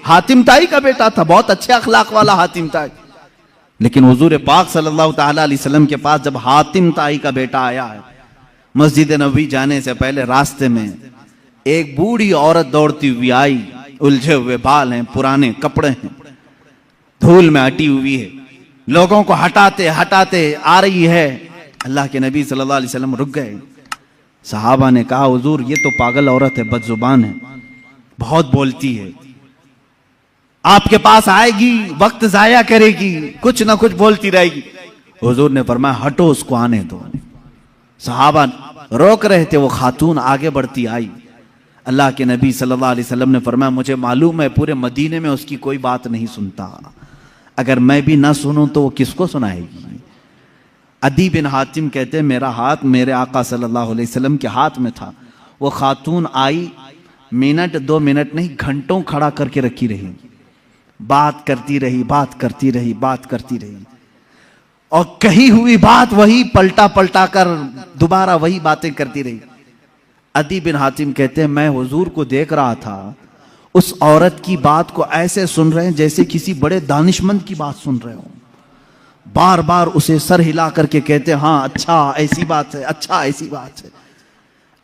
हातिम ताई का बेटा था, बहुत अच्छे अखलाक वाला हातिम ताई। लेकिन हुजूर पाक सल्लल्लाहु तआला अलैहि वसल्लम के पास जब हातिम ताई का बेटा आया है, मस्जिद नबवी जाने से पहले रास्ते में एक बूढ़ी औरत दौड़ती हुई आई। उलझे हुए बाल हैं, पुराने कपड़े हैं, धूल में हटी हुई है, लोगों को हटाते हटाते आ रही है। अल्लाह के नबी सल्लल्लाहु अलैहि वसल्लम रुक गए। सहाबा ने कहा हुजूर ये तो पागल औरत है, बदजुबान है, बहुत बोलती है, आपके पास आएगी वक्त जाया करेगी, कुछ ना कुछ बोलती रहेगी। हुजूर ने फरमाया हटो उसको आने दो। सहाबा रोक रहे थे, वो खातून आगे बढ़ती आई। अल्लाह के नबी सल्लल्लाहु अलैहि वसल्लम ने फरमाया मुझे मालूम है पूरे मदीने में उसकी कोई बात नहीं सुनता, अगर मैं भी ना सुनूं तो वो किसको सुनाएगी। अदी बिन हातिम कहते हैं मेरा हाथ मेरे आका सल्लल्लाहु अलैहि वसल्लम के हाथ में था। वो खातून आई, मिनट 2 मिनट नहीं घंटों खड़ा करके रखी रही, बात करती रही, बात करती रही, बात करती रही, और कही हुई बात वही पलटा पलटा कर दोबारा वही बातें करती रही। अदी बिन हातिम कहते हैं मैं हुजूर को देख रहा था, उस औरत की बात को ऐसे सुन रहे हैं जैसे किसी बड़े दानिशमंद की बात सुन रहे हो। बार बार उसे सर हिला करके कहते हैं हाँ अच्छा ऐसी बात है, अच्छा ऐसी बात है।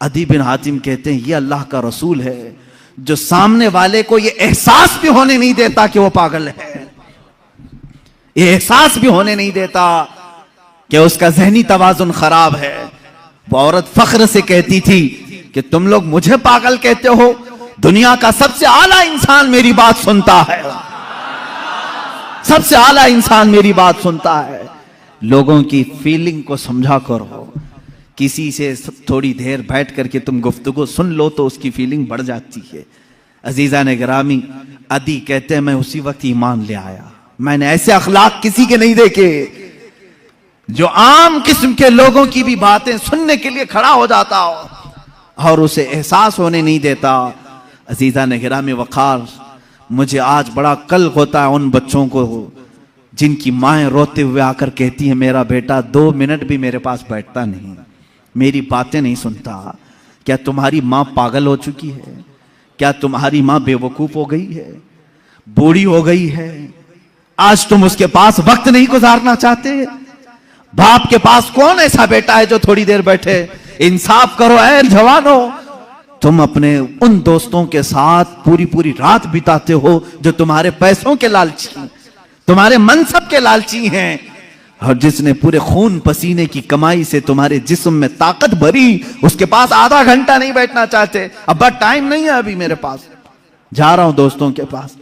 अदी बिन हातिम कहते हैं ये अल्लाह का रसूल है जो सामने वाले को ये एहसास भी होने नहीं देता कि वो पागल है, ये एहसास भी होने नहीं देता कि उसका जहनी तवाजुन खराब है। वो औरत फख्र से कहती थी कि तुम लोग मुझे पागल कहते हो, दुनिया का सबसे आला इंसान मेरी बात सुनता है, सबसे आला इंसान मेरी बात सुनता है। लोगों की फीलिंग को समझा करो, किसी से थोड़ी देर बैठ करके तुम गुफ्तगू सुन लो तो उसकी फीलिंग बढ़ जाती है। अजीजा ने गिरामी, अदी कहते हैं मैं उसी वक्त ईमान ले आया। मैंने ऐसे अखलाक किसी के नहीं देखे जो आम किस्म के लोगों की भी बातें सुनने के लिए खड़ा हो जाता हो और उसे एहसास होने नहीं देता। अजीजा ने गिरामी वक़ार, मुझे आज बड़ा कल होता है उन बच्चों को जिनकी माएँ रोते हुए आकर कहती हैं मेरा बेटा 2 मिनट भी मेरे पास बैठता नहीं, मेरी बातें नहीं सुनता। क्या तुम्हारी माँ पागल हो चुकी है? क्या तुम्हारी माँ बेवकूफ हो गई है, बूढ़ी हो गई है? आज तुम उसके पास वक्त नहीं गुजारना चाहते? बाप के पास कौन ऐसा बेटा है जो थोड़ी देर बैठे? इंसाफ करो ऐ जवानो, तुम अपने उन दोस्तों के साथ पूरी पूरी रात बिताते हो जो तुम्हारे पैसों के लालची, तुम्हारे मनसब के लालची हैं, और जिसने पूरे खून पसीने की कमाई से तुम्हारे जिस्म में ताकत भरी, उसके पास आधा घंटा नहीं बैठना चाहते। अब टाइम नहीं है अभी मेरे पास, जा रहा हूं दोस्तों के पास।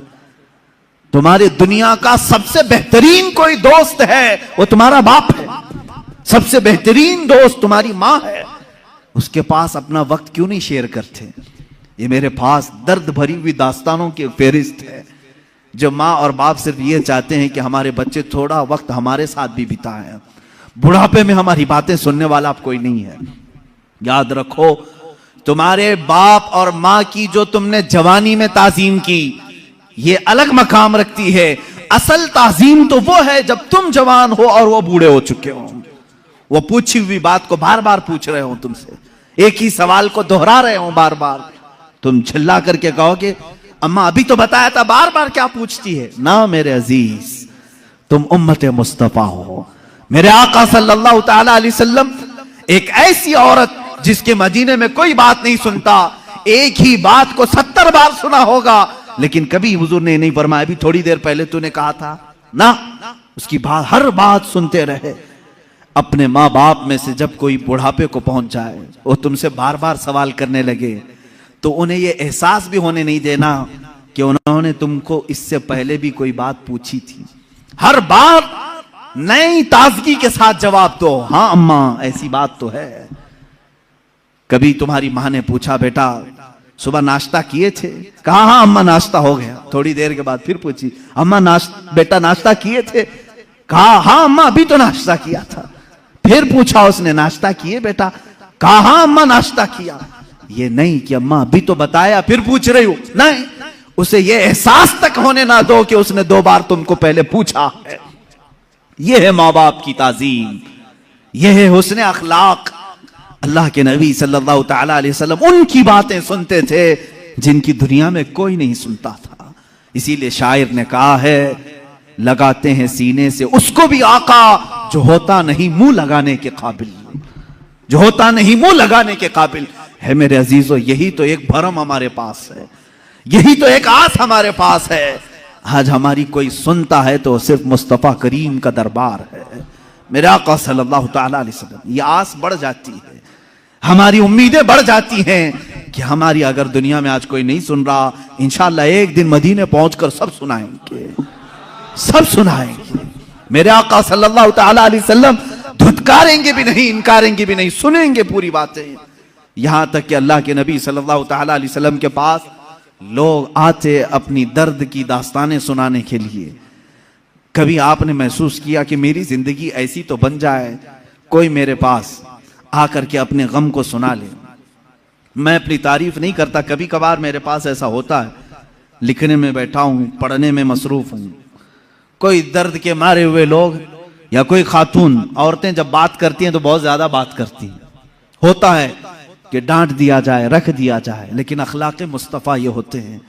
तुम्हारी दुनिया का सबसे बेहतरीन कोई दोस्त है वो तुम्हारा बाप है, सबसे बेहतरीन दोस्त तुम्हारी माँ है, उसके पास अपना वक्त क्यों नहीं शेयर करते? ये मेरे पास दर्द भरी हुई दास्तानों की फेरिस्त है जो माँ और बाप सिर्फ ये चाहते हैं कि हमारे बच्चे थोड़ा वक्त हमारे साथ भी बिताएं। बुढ़ापे में हमारी बातें सुनने वाला अब कोई नहीं है। याद रखो, तुम्हारे बाप और माँ की जो तुमने जवानी में ताजीम की, ये अलग मकाम रखती है। असल ताजीम तो वो है जब तुम जवान हो और वो बूढ़े हो चुके हो, वो पूछी हुई बात को बार बार पूछ रहे हो तुमसे, एक ही सवाल को दोहरा रहे हो बार बार, तुम चिल्ला करके कहोगे अम्मा अभी तो बताया था, बार बार क्या पूछती है। ना मेरे अजीज, तुम उम्मत मुस्तफा हो। मेरे आका सल्लल्लाहु ताला अलैहि वसल्लम एक ऐसी औरत जिसके मदीने में कोई बात नहीं सुनता, एक ही बात को 70 बार सुना होगा, लेकिन कभी हुजूर ने नहीं फरमाया अभी थोड़ी देर पहले तूने कहा था ना। उसकी बात, हर बात सुनते रहे। अपने माँ बाप में से जब कोई बुढ़ापे को पहुंच जाए, वो तुमसे बार बार सवाल करने लगे, तो उन्हें ये एहसास भी होने नहीं देना कि उन्होंने तुमको इससे पहले भी कोई बात पूछी थी। हर बार नई ताजगी के साथ जवाब दो, हाँ अम्मा ऐसी बात तो है। कभी तुम्हारी मां ने पूछा बेटा सुबह नाश्ता किए थे, कहा हाँ अम्मा नाश्ता हो गया। थोड़ी देर के बाद फिर पूछी अम्मा बेटा नाश्ता किए थे, कहा हाँ अम्मा अभी तो नाश्ता किया था। फिर पूछा उसने नाश्ता किए बेटा, कहा हाँ अम्मा नाश्ता किया। ये नहीं कि अम्मा अभी तो बताया फिर पूछ रही हूं, नहीं, उसे ये एहसास तक होने ना दो कि उसने 2 बार तुमको पहले पूछा है। यह है माँ बाप की ताजीम, यह है हुस्न अखलाक। अल्लाह के नबी सल्लल्लाहु ताला अलैहि वसल्लम उनकी बातें सुनते थे जिनकी दुनिया में कोई नहीं सुनता था। इसीलिए शायर ने कहा है लगाते हैं सीने से उसको भी आका जो होता नहीं मुंह लगाने के काबिल, जो होता नहीं मुंह लगाने के काबिल है। मेरे अजीजों, यही तो एक भरम हमारे पास है, यही तो एक आस हमारे पास है। आज हमारी कोई सुनता है तो सिर्फ मुस्तफा करीम का दरबार है, मेरे आका सल्लल्लाहु ताला अलैहि वसल्लम। ये आस बढ़ जाती है, हमारी उम्मीदें बढ़ जाती हैं कि हमारी अगर दुनिया में आज कोई नहीं सुन रहा, इंशाअल्लाह एक दिन मदीने पहुंचकर सब सुनाएंगे, सब सुनाएंगे। मेरे आका सल्लल्लाहु ताला अलैहि वसल्लम धुतकारेंगे भी नहीं, इनकारेंगे भी नहीं, सुनेंगे पूरी बातें। यहां तक कि अल्लाह के नबी सल्लल्लाहु ताला अलैहि वसल्लम के पास लोग आते अपनी दर्द की दास्तानें सुनाने के लिए। कभी आपने महसूस किया कि मेरी जिंदगी ऐसी तो बन जाए, कोई मेरे पास आकर के अपने गम को सुना ले। मैं अपनी तारीफ नहीं करता, कभी कभार मेरे पास ऐसा होता है, लिखने में बैठा हूं, पढ़ने में मसरूफ हूं, कोई दर्द के मारे हुए लोग या कोई खातून, औरतें जब बात करती हैं तो बहुत ज्यादा बात करती हैं, होता है कि डांट दिया जाए, रख दिया जाए, लेकिन अखलाक मुस्तफ़ा ये होते हैं।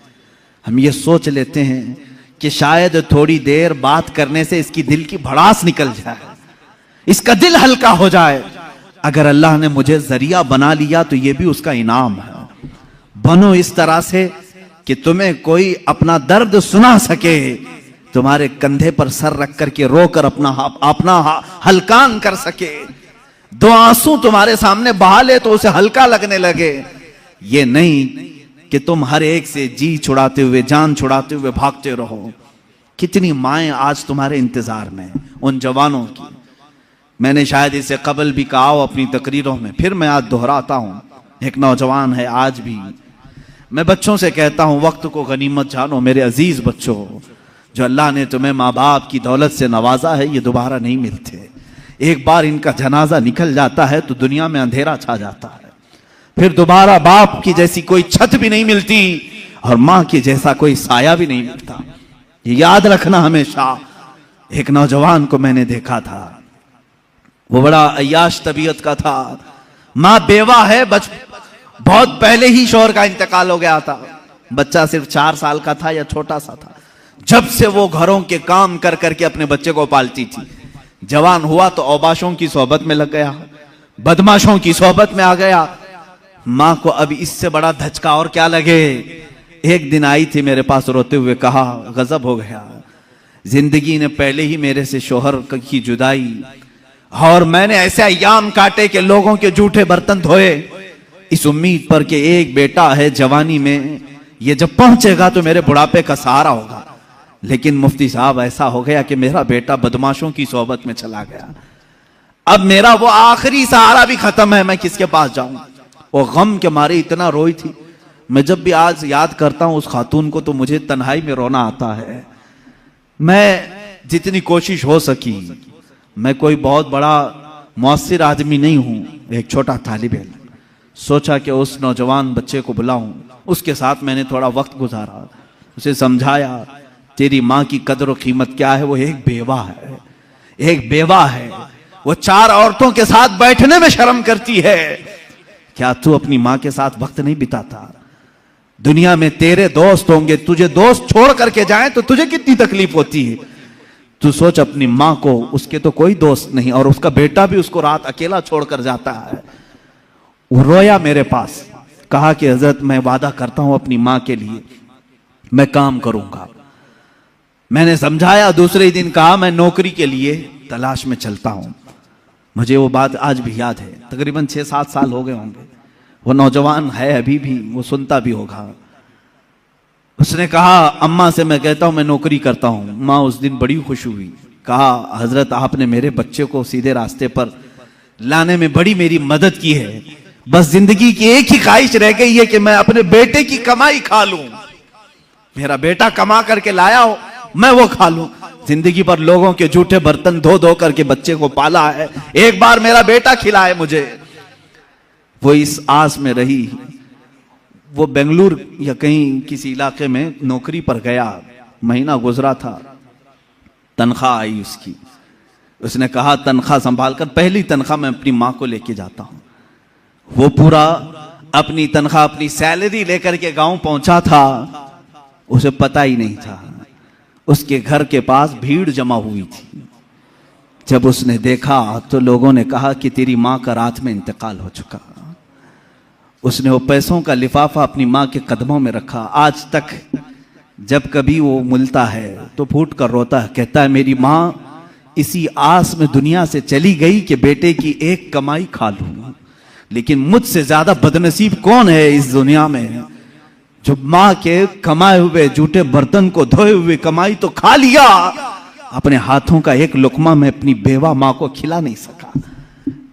हम ये सोच लेते हैं कि शायद थोड़ी देर बात करने से इसकी दिल की भड़ास निकल जाए, इसका दिल हल्का हो जाए। अगर अल्लाह ने मुझे जरिया बना लिया तो ये भी उसका इनाम है। बनो इस तरह से कि तुम्हें कोई अपना दर्द सुना सके, तुम्हारे कंधे पर सर रख करके रोकर अपना हल्कान कर सके, 2 आंसू तुम्हारे सामने बहा ले तो उसे हल्का लगने लगे। ये नहीं कि तुम हर एक से जी छुड़ाते हुए, जान छुड़ाते हुए भागते रहो। कितनी माएं आज तुम्हारे इंतजार में, उन जवानों की। मैंने शायद इसे कबल भी कहा हो अपनी तकरीरों में, फिर मैं आज दोहराता हूं। एक नौजवान है, आज भी मैं बच्चों से कहता हूं वक्त को गनीमत जानो। मेरे अजीज बच्चों, जो अल्लाह ने तुम्हें माँ बाप की दौलत से नवाजा है, ये दोबारा नहीं मिलते। एक बार इनका जनाजा निकल जाता है तो दुनिया में अंधेरा छा जाता है, फिर दोबारा बाप की जैसी कोई छत भी नहीं मिलती और माँ की जैसा कोई साया भी नहीं मिलता। ये याद रखना हमेशा। एक नौजवान को मैंने देखा था, वो बड़ा अय्याश तबीयत का था, माँ बेवा है, बहुत पहले ही शौहर का इंतकाल हो गया था, बच्चा सिर्फ 4 साल का था या छोटा सा था। जब से वो घरों के काम कर करके अपने बच्चे को पालती थी, जवान हुआ तो औबाशों की सोहबत में लग गया, बदमाशों की सोहबत में आ गया। माँ को अब इससे बड़ा धचका और क्या लगे। एक दिन आई थी मेरे पास रोते हुए, कहा गजब हो गया, जिंदगी ने पहले ही मेरे से शौहर की जुदाई, और मैंने ऐसे अय्याम काटे कि लोगों के जूठे बर्तन धोए, इस उम्मीद पर कि एक बेटा है जवानी में, ये जब पहुंचेगा तो मेरे बुढ़ापे का सहारा होगा। लेकिन मुफ्ती साहब ऐसा हो गया कि मेरा बेटा बदमाशों की सोहबत में चला गया, अब मेरा वो आखिरी सहारा भी खत्म है, मैं किसके पास जाऊं। वो गम के मारे इतना रोई थी। मैं जब भी आज याद करता हूं उस खातून को तो मुझे तन्हाई में रोना आता है। मैं जितनी कोशिश हो सकी, मैं कोई बहुत बड़ा मुअस्सिर आदमी नहीं हूं, एक छोटा तालिब इल्म, सोचा कि उस नौजवान बच्चे को बुलाऊं, उसके साथ मैंने थोड़ा वक्त गुजारा, उसे समझाया, तेरी माँ की कदर और कीमत क्या है? वो एक बेवा है, एक बेवा है। वो 4 औरतों के साथ बैठने में शर्म करती है। क्या तू अपनी माँ के साथ वक्त नहीं बिताता? दुनिया में तेरे दोस्त होंगे, तुझे दोस्त छोड़ करके जाएं तो तुझे कितनी तकलीफ होती है। तू सोच अपनी माँ को, उसके तो कोई दोस्त नहीं और उसका बेटा भी उसको रात अकेला छोड़कर जाता है। वो रोया मेरे पास, कहा कि हजरत मैं वादा करता हूं अपनी माँ के लिए मैं काम करूंगा। मैंने समझाया, दूसरे दिन कहा मैं नौकरी के लिए तलाश में चलता हूं। मुझे वो बात आज भी याद है, तकरीबन 6-7 साल हो गए होंगे। वो नौजवान है अभी भी, वो सुनता भी होगा। उसने कहा अम्मा से मैं कहता हूं मैं नौकरी करता हूं। माँ उस दिन बड़ी खुश हुई, कहा हजरत आपने मेरे बच्चे को सीधे रास्ते पर लाने में बड़ी मेरी मदद की है। बस जिंदगी की एक ही ख्वाहिश रह गई है कि मैं अपने बेटे की कमाई खा लूं। मेरा बेटा कमा करके लाया हो, मैं वो खा लूं। जिंदगी पर लोगों के जूठे बर्तन धो धो करके बच्चे को पाला है, एक बार मेरा बेटा खिलाए मुझे। वो इस आस में रही। वो बेंगलुरु या कहीं किसी इलाके में नौकरी पर गया, महीना गुजरा था, तनख्वाह आई उसकी। उसने कहा तनख्वाह संभाल कर, पहली तनख्वाह मैं अपनी माँ को लेके जाता हूं। वो पूरा अपनी तनख्वाह, अपनी सैलरी लेकर के गांव पहुंचा था। उसे पता ही नहीं था उसके घर के पास भीड़ जमा हुई थी। जब उसने देखा तो लोगों ने कहा कि तेरी माँ का रात में इंतकाल हो चुका। उसने वो पैसों का लिफाफा अपनी माँ के कदमों में रखा। आज तक जब कभी वो मिलता है तो फूट कर रोता है, कहता है मेरी माँ इसी आस में दुनिया से चली गई कि बेटे की एक कमाई खा लूं। लेकिन मुझसे ज्यादा बदनसीब कौन है इस दुनिया में, जो माँ के कमाए हुए जूठे बर्तन को धोए हुए कमाई तो खा लिया, अपने हाथों का एक लुकमा में अपनी बेवा माँ को खिला नहीं सका।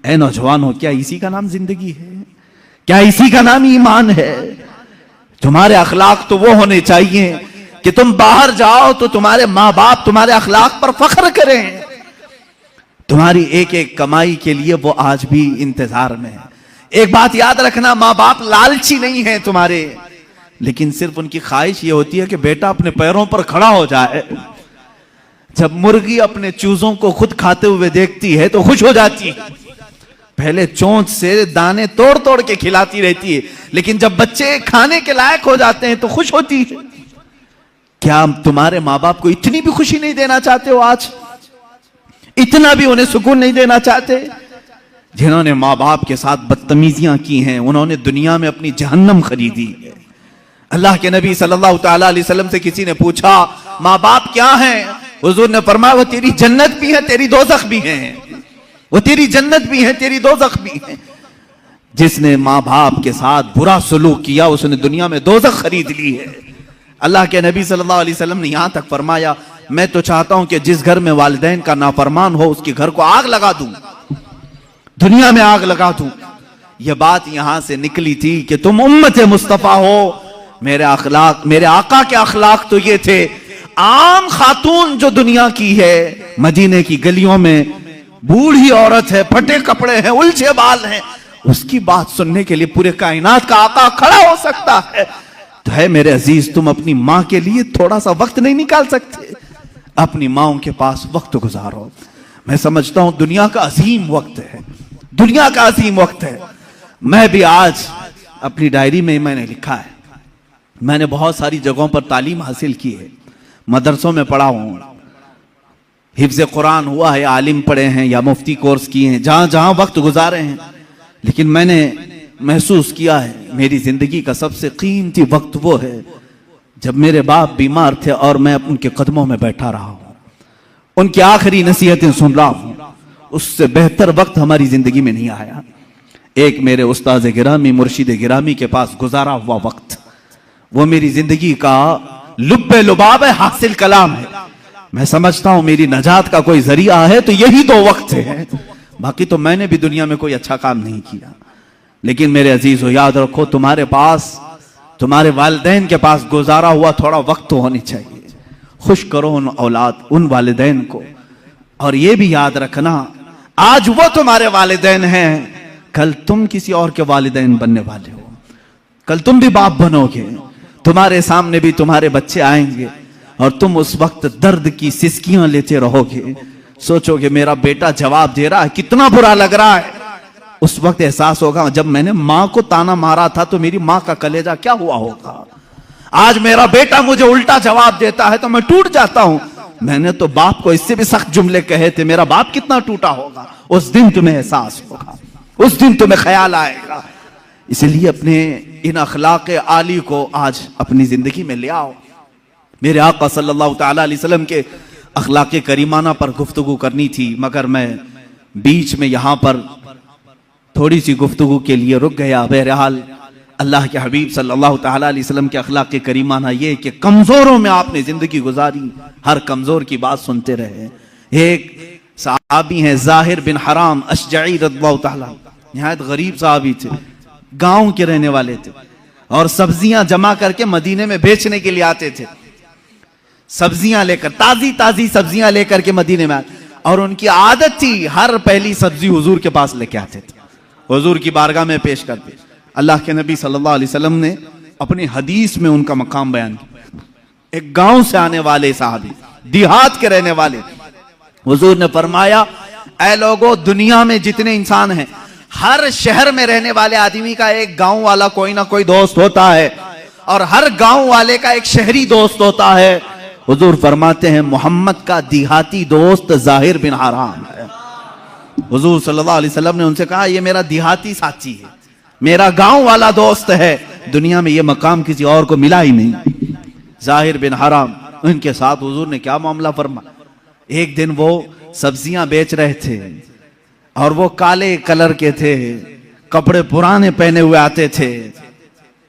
ऐ नौजवानों, क्या इसी का नाम जिंदगी है? क्या इसी का नाम ईमान है? तुम्हारे अखलाक तो वो होने चाहिए कि तुम बाहर जाओ तो तुम्हारे माँ बाप तुम्हारे अखलाक पर फख्र करें। तुम्हारी एक एक कमाई के लिए वो आज भी इंतजार में है। एक बात याद रखना, माँ बाप लालची नहीं है तुम्हारे, लेकिन सिर्फ उनकी ख्वाहिश ये होती है कि बेटा अपने पैरों पर खड़ा हो जाए। जब मुर्गी अपने चूजों को खुद खाते हुए देखती है तो खुश हो जाती है। पहले चोंच से दाने तोड़ तोड़ के खिलाती रहती है, लेकिन जब बच्चे खाने के लायक हो जाते हैं तो खुश होती है। क्या तुम्हारे माँ बाप को इतनी भी खुशी नहीं देना चाहते हो? आज इतना भी उन्हें सुकून नहीं देना चाहते? जिन्होंने माँ बाप के साथ बदतमीजियां की हैं, उन्होंने दुनिया में अपनी जहन्नम खरीदी है। अल्लाह के नबी सल्लल्लाहु अलैहि वसल्लम से किसी ने पूछा माँ बाप क्या हैं? हुजूर ने फरमाया वो तेरी जन्नत भी है, तेरी दोज़ख भी है। वो तेरी जन्नत भी है, तेरी दोज़ख भी है। जिसने माँ बाप के साथ बुरा सलूक किया उसने दुनिया में दोज़ख खरीद ली है। अल्लाह के नबी सल्लल्लाहु अलैहि वसल्लम ने यहां तक फरमाया मैं तो चाहता हूं कि जिस घर में वालिदैन का नाफरमान हो उसके घर को आग लगा दूं, दुनिया में आग लगा दूं। यह बात यहां से निकली थी कि तुम उम्मत मुस्तफा हो। मेरे अखलाक, मेरे आका के अखलाक तो ये थे। आम खातून जो दुनिया की है, मदीने की गलियों में बूढ़ी औरत है, फटे कपड़े हैं, उलझे बाल हैं, उसकी बात सुनने के लिए पूरे कायनात का आका खड़ा हो सकता है। तो है मेरे अजीज, तुम अपनी माँ के लिए थोड़ा सा वक्त नहीं निकाल सकते? अपनी माओं के पास वक्त गुजारो। मैं समझता हूं दुनिया का अजीम वक्त है, दुनिया का अजीम वक्त है। मैं भी आज अपनी डायरी में मैंने लिखा है, मैंने बहुत सारी जगहों पर तालीम हासिल की है, मदरसों में पढ़ा हूं, हिफ्ज़ कुरान हुआ है, आलिम पढ़े हैं या मुफ्ती कोर्स किए हैं, जहां जहां वक्त गुजारे हैं। लेकिन मैंने महसूस किया है मेरी जिंदगी का सबसे कीमती वक्त वो है जब मेरे बाप बीमार थे और मैं उनके कदमों में बैठा रहा हूं, उनकी आखिरी नसीहतें सुन रहा हूं। उससे बेहतर वक्त हमारी जिंदगी में नहीं आया। एक मेरे उस्ताद गिरामी, मुर्शिद गिरामी के पास गुजारा हुआ वक्त, वो मेरी जिंदगी का लुब्बे लुबाब है, हासिल कलाम है। मैं समझता हूं मेरी नजात का कोई जरिया है तो यही दो वक्त है। बाकी तो मैंने भी दुनिया में कोई अच्छा काम नहीं किया। लेकिन मेरे अजीजों, याद रखो तुम्हारे पास, तुम्हारे वालिदैन के पास गुजारा हुआ थोड़ा वक्त तो होनी चाहिए। खुश करो उन औलाद, उन वालिदैन को। और ये भी याद रखना, आज वो तुम्हारे वालिदैन हैं, कल तुम किसी और के वालिदैन बनने वाले हो। कल तुम भी बाप बनोगे, तुम्हारे सामने भी तुम्हारे बच्चे आएंगे। और तुम उस वक्त दर्द की सिसकियां लेते रहोगे, सोचोगे मेरा बेटा जवाब दे रहा है, कितना बुरा लग रहा है। उस वक्त एहसास होगा जब मैंने मां को ताना मारा था तो मेरी मां का कलेजा क्या हुआ होगा। आज मेरा बेटा मुझे उल्टा जवाब देता है तो मैं टूट जाता हूं। मैंने तो बाप को इससे भी सख्त जुमले कहे थे, मेरा बाप कितना टूटा होगा। उस दिन तुम्हें एहसास होगा, उस दिन तुम्हें ख्याल आएगा। इसलिए अपने इन अखलाक आली को आज अपनी जिंदगी में ले आओ। मेरे आका सल्लल्लाहु तआला अलैहि वसल्लम के अखलाक करीमाना पर गुफ्तगू करनी थी, मगर मैं बीच में यहां पर थोड़ी सी गुफ्तगू के लिए रुक गया। बहरहाल अल्लाह के हबीब सल्लल्लाहु तआला अलैहि वसल्लम के अखलाक करीमाना ये कि कमजोरों में आपने जिंदगी गुजारी, हर कमजोर की बात सुनते रहे। एक सहाबी हैं ज़ाहिर बिन हराम अशजई रज़ियल्लाहु तआला, निहायत गरीब सहाबी थे, गांव के रहने वाले थे और सब्जियां जमा करके मदीने में बेचने के लिए आते थे। सब्जियां लेकर, ताजी ताजी सब्जियां लेकर के मदीने में आते, और उनकी आदत थी हर पहली सब्जी हुजूर के पास लेके आते थे, हुजूर की बारगाह में पेश करते। अल्लाह के नबी सल्लल्लाहु अलैहि वसल्लम ने अपनी हदीस में उनका मकाम बयान किया। एक गांव से आने वाले साहबी, देहात के रहने वाले, हुजूर ने फरमाया, ऐ लोगों, दुनिया में जितने इंसान हैं, हर शहर में रहने वाले आदमी का एक गांव वाला कोई ना कोई दोस्त होता है और हर गांव वाले का एक शहरी दोस्त होता है। हुजूर फरमाते हैं मोहम्मद का देहाती दोस्त ज़ाहिर बिन हराम है। हुजूर सल्लल्लाहु अलैहि वसल्लम ने उनसे कहा, ये मेरा देहाती साथी है, मेरा गांव वाला दोस्त है, दुनिया में ये मकाम किसी और को मिला ही नहीं। ज़ाहिर बिन हराम, उनके साथ हुजूर ने क्या मामला फरमाया। एक दिन वो सब्जियां बेच रहे थे और वो काले कलर के थे, कपड़े पुराने पहने हुए आते थे।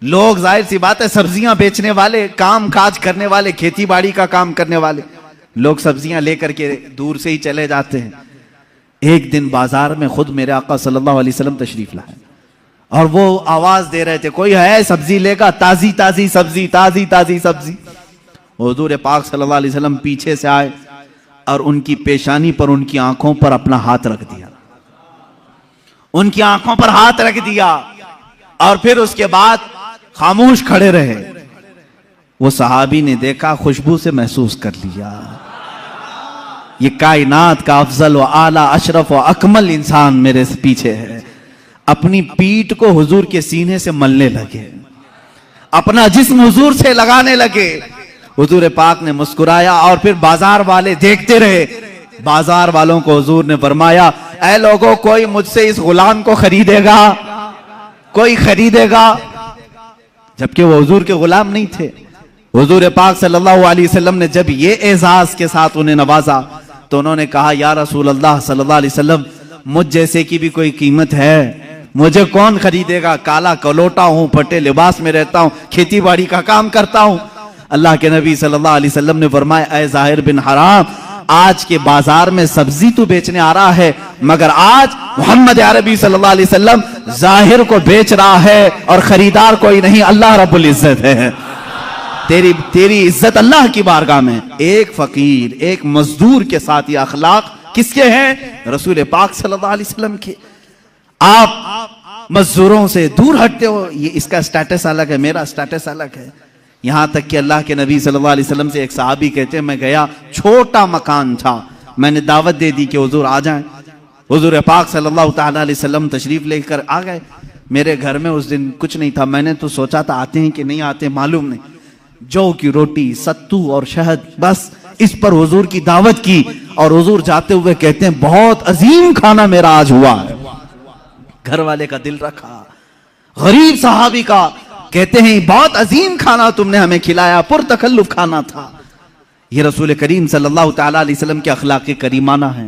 लोग, जाहिर सी बात है, सब्जियां बेचने वाले, काम काज करने वाले, खेती बाड़ी का काम करने वाले लोग सब्जियां लेकर के दूर से ही चले जाते हैं। एक दिन बाजार में खुद मेरे आका सल्लल्लाहु अलैहि वसल्लम तशरीफ लाए और वो आवाज दे रहे थे, कोई है सब्जी लेगा, ताजी ताजी सब्जी, ताजी ताजी सब्जी। हुजूर पाक सल्लल्लाहु अलैहि वसल्लम पीछे से आए और उनकी पेशानी पर, उनकी आंखों पर अपना हाथ रख दिया, उनकी आंखों पर हाथ रख दिया और फिर उसके बाद खामोश खड़े रहे। वो सहाबी ने देखा, खुशबू से महसूस कर लिया, ये कायनात का अफजल व आला अशरफ व अकमल इंसान मेरे पीछे है। अपनी पीठ को हुजूर के सीने से मलने लगे, अपना जिस्म हुजूर से लगाने लगे। हुजूर पाक ने मुस्कुराया और फिर बाजार वाले देखते रहे। बाजार वालों को हुजूर ने फरमाया, ऐ लोगों, कोई मुझसे इस गुलाम को खरीदेगा, कोई खरीदेगा? जबकि वो हुजूर के गुलाम नहीं थे। हुजूर पाक सल्लल्लाहु अलैहि वसल्लम ने जब ये एजाज के साथ उन्हें नवाजा तो उन्होंने कहा, या रसूल अल्लाह सल्लल्लाहु अलैहि वसल्लम, मुझ जैसे की भी कोई कीमत है? मुझे कौन खरीदेगा? काला कलोटा हूं, फटे लिबास में रहता हूं, खेती बाड़ी का काम करता हूं। अल्लाह के नबी सल्लल्लाहु अलैहि वसल्लम ने फरमाया, ऐ ज़ाहिर बिन हराम, आज के बाजार में सब्जी तो बेचने आ रहा है, मगर आज मोहम्मद अरबी सल्लल्लाहु अलैहि वसल्लम ज़ाहिर को बेच रहा है और खरीदार कोई नहीं, अल्लाह रब्बुल इज्जत है। तेरी इज्जत अल्लाह की बारगाह में। एक फकीर, एक मजदूर के साथ ये अखलाक किसके हैं? रसूल पाक सल्लल्लाहु अलैहि वसल्लम के। आप मजदूरों से दूर हटते हो, ये इसका स्टेटस अलग है, मेरा स्टेटस अलग है। यहां तक कि अल्लाह के नबी सल्लल्लाहु अलैहि वसल्लम से एक सहाबी कहते हैं, मैं गया, छोटा मकान था, मैंने दावत दे दी कि हुजूर आ जाएं। हुजूर पाक सल्लल्लाहु तआला अलैहि वसल्लम तशरीफ लेकर आ गए। मेरे घर में उस दिन कुछ नहीं था, मैंने तो सोचा था आते हैं कि नहीं आते मालूम नहीं। जौ की रोटी, सत्तू और शहद, बस इस पर हुजूर की दावत की और हुजूर जाते हुए कहते हैं, बहुत अजीम खाना मेरा आज हुआ है। घर वाले का दिल रखा, गरीब सहाबी का, कहते हैं बहुत अजीम खाना तुमने हमें खिलाया, पुरतकल्लुफ खाना था। ये रसूल करीम सल्लल्लाहु तआला अलैहि वसल्लम के अखलाक करीमाना है।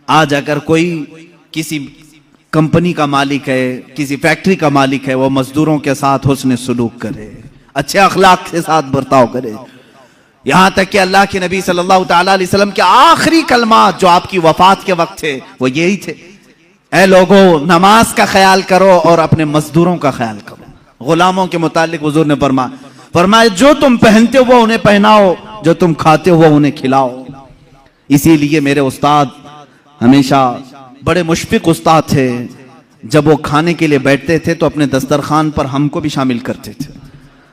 आज अगर कोई किसी कंपनी का मालिक है, किसी फैक्ट्री का मालिक है, वो मजदूरों के साथ हुस्न सलूक करे, अच्छे अखलाक के साथ बर्ताव करे। यहां तक कि अल्लाह के नबी सल्लल्लाहु तआला अलैहि वसल्लम के आखिरी कलमात जो आपकी वफात के वक्त थे वो यही थे, ऐ लोगों, नमाज का ख्याल करो और अपने मजदूरों का ख्याल करो। गुलामों के मुतालिक हुजूर ने फरमाया, जो तुम पहनते हो वो उन्हें पहनाओ, जो तुम खाते हो वो उन्हें खिलाओ। इसीलिए मेरे उस्ताद हमेशा बड़े मुशफिक उस्ताद थे। जब वो खाने के लिए बैठते थे तो अपने दस्तरखान पर हमको भी शामिल करते थे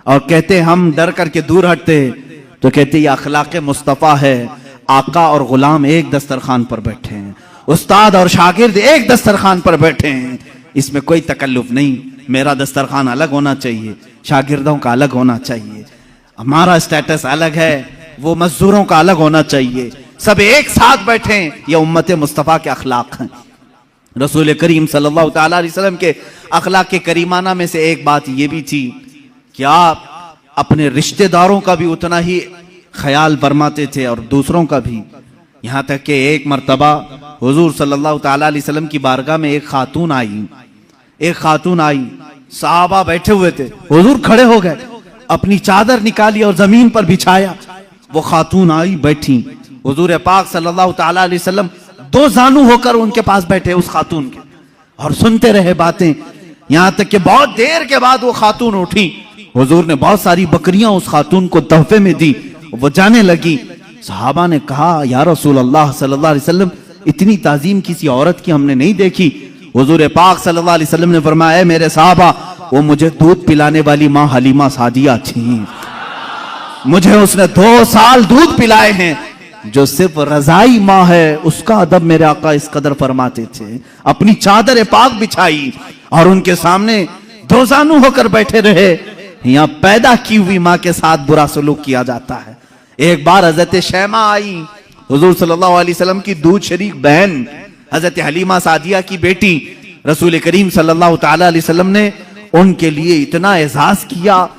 और कहते हम डर करके दूर हटते तो कहते ये अखलाक मुस्तफ़ा है, आका और गुलाम एक दस्तरखान पर बैठे हैं, उस्ताद और शागिर्द एक दस्तरखान पर बैठे हैं, इसमें कोई तकल्लुफ नहीं। मेरा दस्तरखान अलग होना चाहिए, शागिर्दों का अलग होना चाहिए, हमारा स्टेटस अलग है, वो मजदूरों का अलग होना चाहिए, सब एक साथ बैठे। ये उम्मत मुस्तफ़ा के अखलाक हैं। रसूल करीम सल्लल्लाहु तआला अलैहि वसल्लम के अखलाक के करीमाना में से एक बात ये भी थी कि आप अपने रिश्तेदारों का भी उतना ही ख्याल फरमाते थे और दूसरों का भी। यहाँ तक कि एक मर्तबा हुजूर सल्लल्लाहु तआला अलैहि वसल्लम की बारगाह में एक खातून आई, सहाबा बैठे हुए थे, हुजूर खड़े हो गए, अपनी चादर निकाली और जमीन पर बिछाया। वो खातून आई, बैठी, हुजूर पाक सल्लल्लाहु तआला अलैहि वसल्लम दो जानू होकर उनके पास बैठे उस खातून के, और सुनते रहे बातें। यहां तक कि बहुत देर के बाद वो खातून उठी, हुजूर ने बहुत सारी बकरियां उस खातून को तोहफे में दी, वो जाने लगी। सहाबा ने कहा, या रसूल अल्लाह सल्लल्लाहु अलैहि वसल्लम, इतनी ताजीम किसी औरत की हमने नहीं देखी। हुजूर पाक सल्लल्लाहु अलैहि वसल्लम ने फरमाया, मेरे साहबा, वो मुझे दूध पिलाने वाली माँ हलीमा सादिया थी, मुझे उसने 2 साल दूध पिलाए हैं। जो सिर्फ रजाई माँ है उसका अदब मेरे आका इस कदर फरमाते थे। अपनी चादर पाक बिछाई और उनके सामने दो जानू होकर बैठे रहे। यहाँ पैदा की हुई माँ के साथ बुरा सलूक किया जाता है। एक बार हजरत शैमा आई, हुजूर सल्लल्लाहु अलैहि वसल्लम की दूध शरीक बहन, हजरत हलीमा सादिया की बेटी। रसूल करीम सल्लल्लाहु तआला अलैहि वसल्लम ने उनके लिए इतना एजाज किया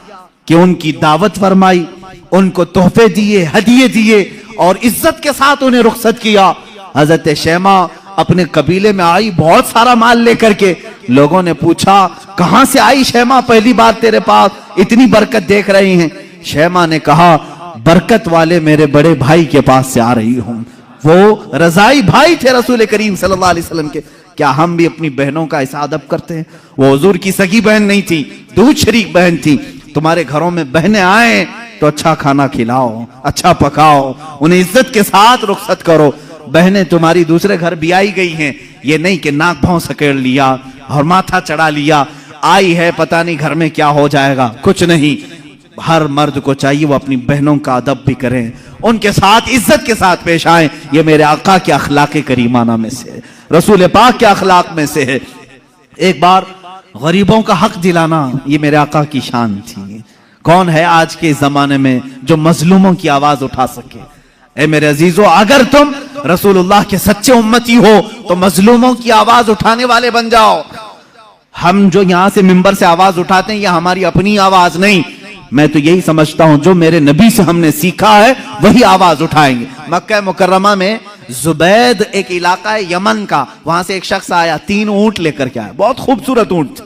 कि उनकी दावत फरमाई, उनको तोहफे दिए, हदिये दिए और इज्जत के साथ उन्हें रुखसत किया। हजरत शैमा अपने कबीले में आई बहुत सारा माल लेकर के। लोगों ने पूछा, कहां से आई शैमा, पहली बार तेरे पास, इतनी बरकत देख रही हैं। शैमा ने कहा, बरकत वाले मेरे बड़े भाई के पास से आ रही हूं। वो रजाई भाई थे रसूल करीम सल्लल्लाहु अलैहि वसल्लम के। क्या हम भी अपनी बहनों का ऐसा अदब करते हैं? वो हुजूर की सगी बहन नहीं थी, दूध शरीक बहन थी। तुम्हारे घरों में बहनें आए तो अच्छा खाना खिलाओ, अच्छा पकाओ, उन्हें इज्जत के साथ रुखसत करो। बहनें तुम्हारी दूसरे घर भी आई गई हैं, ये नहीं कि नाक भाव सकेड़ लिया और माथा चढ़ा लिया, आई है पता नहीं घर में क्या हो जाएगा, कुछ नहीं। हर मर्द को चाहिए वो अपनी बहनों का अदब भी करें, उनके साथ इज्जत के साथ पेश आए। ये मेरे आका के अखलाक करीमाना में से है, रसूल पाक के अखलाक में से है। एक बार गरीबों का हक दिलाना ये मेरे आका की शान थी। कौन है आज के जमाने में जो मजलूमों की आवाज उठा सके? ए मेरे अजीजों, अगर तुम रसूलुल्लाह के सच्चे उम्मती हो तो मजलूमों की आवाज उठाने वाले बन जाओ। हम जो यहां से मिंबर से आवाज उठाते हैं, यह हमारी अपनी आवाज नहीं। मैं तो यही समझता हूं जो मेरे नबी से हमने सीखा है वही आवाज उठाएंगे। मक्का मुकर्रमा में जुबैद एक इलाका है यमन का, वहां से एक शख्स आया, 3 ऊंट लेकर के आया, बहुत खूबसूरत ऊंट।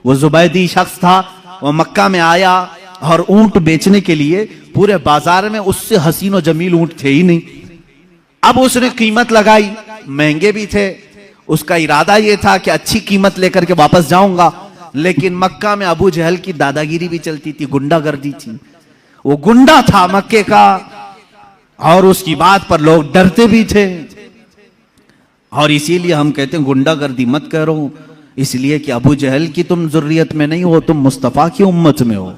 वो जुबैदी शख्स था, वो मक्का में आया और ऊंट बेचने के लिए पूरे बाजार में उससे हसीन और जमील ऊंट थे ही नहीं। अब उसने कीमत लगाई, महंगे भी थे। उसका इरादा यह था कि अच्छी कीमत लेकर के वापस जाऊंगा, लेकिन मक्का में अबू जहल की दादागिरी भी चलती थी, गुंडागर्दी थी। वो गुंडा था मक्के का और उसकी बात पर लोग डरते भी थे। और इसीलिए हम कहते हैं गुंडागर्दी मत करो, इसलिए कि अबू जहल की तुम जुर्रियत में नहीं हो, तुम मुस्तफा की उम्मत में हो।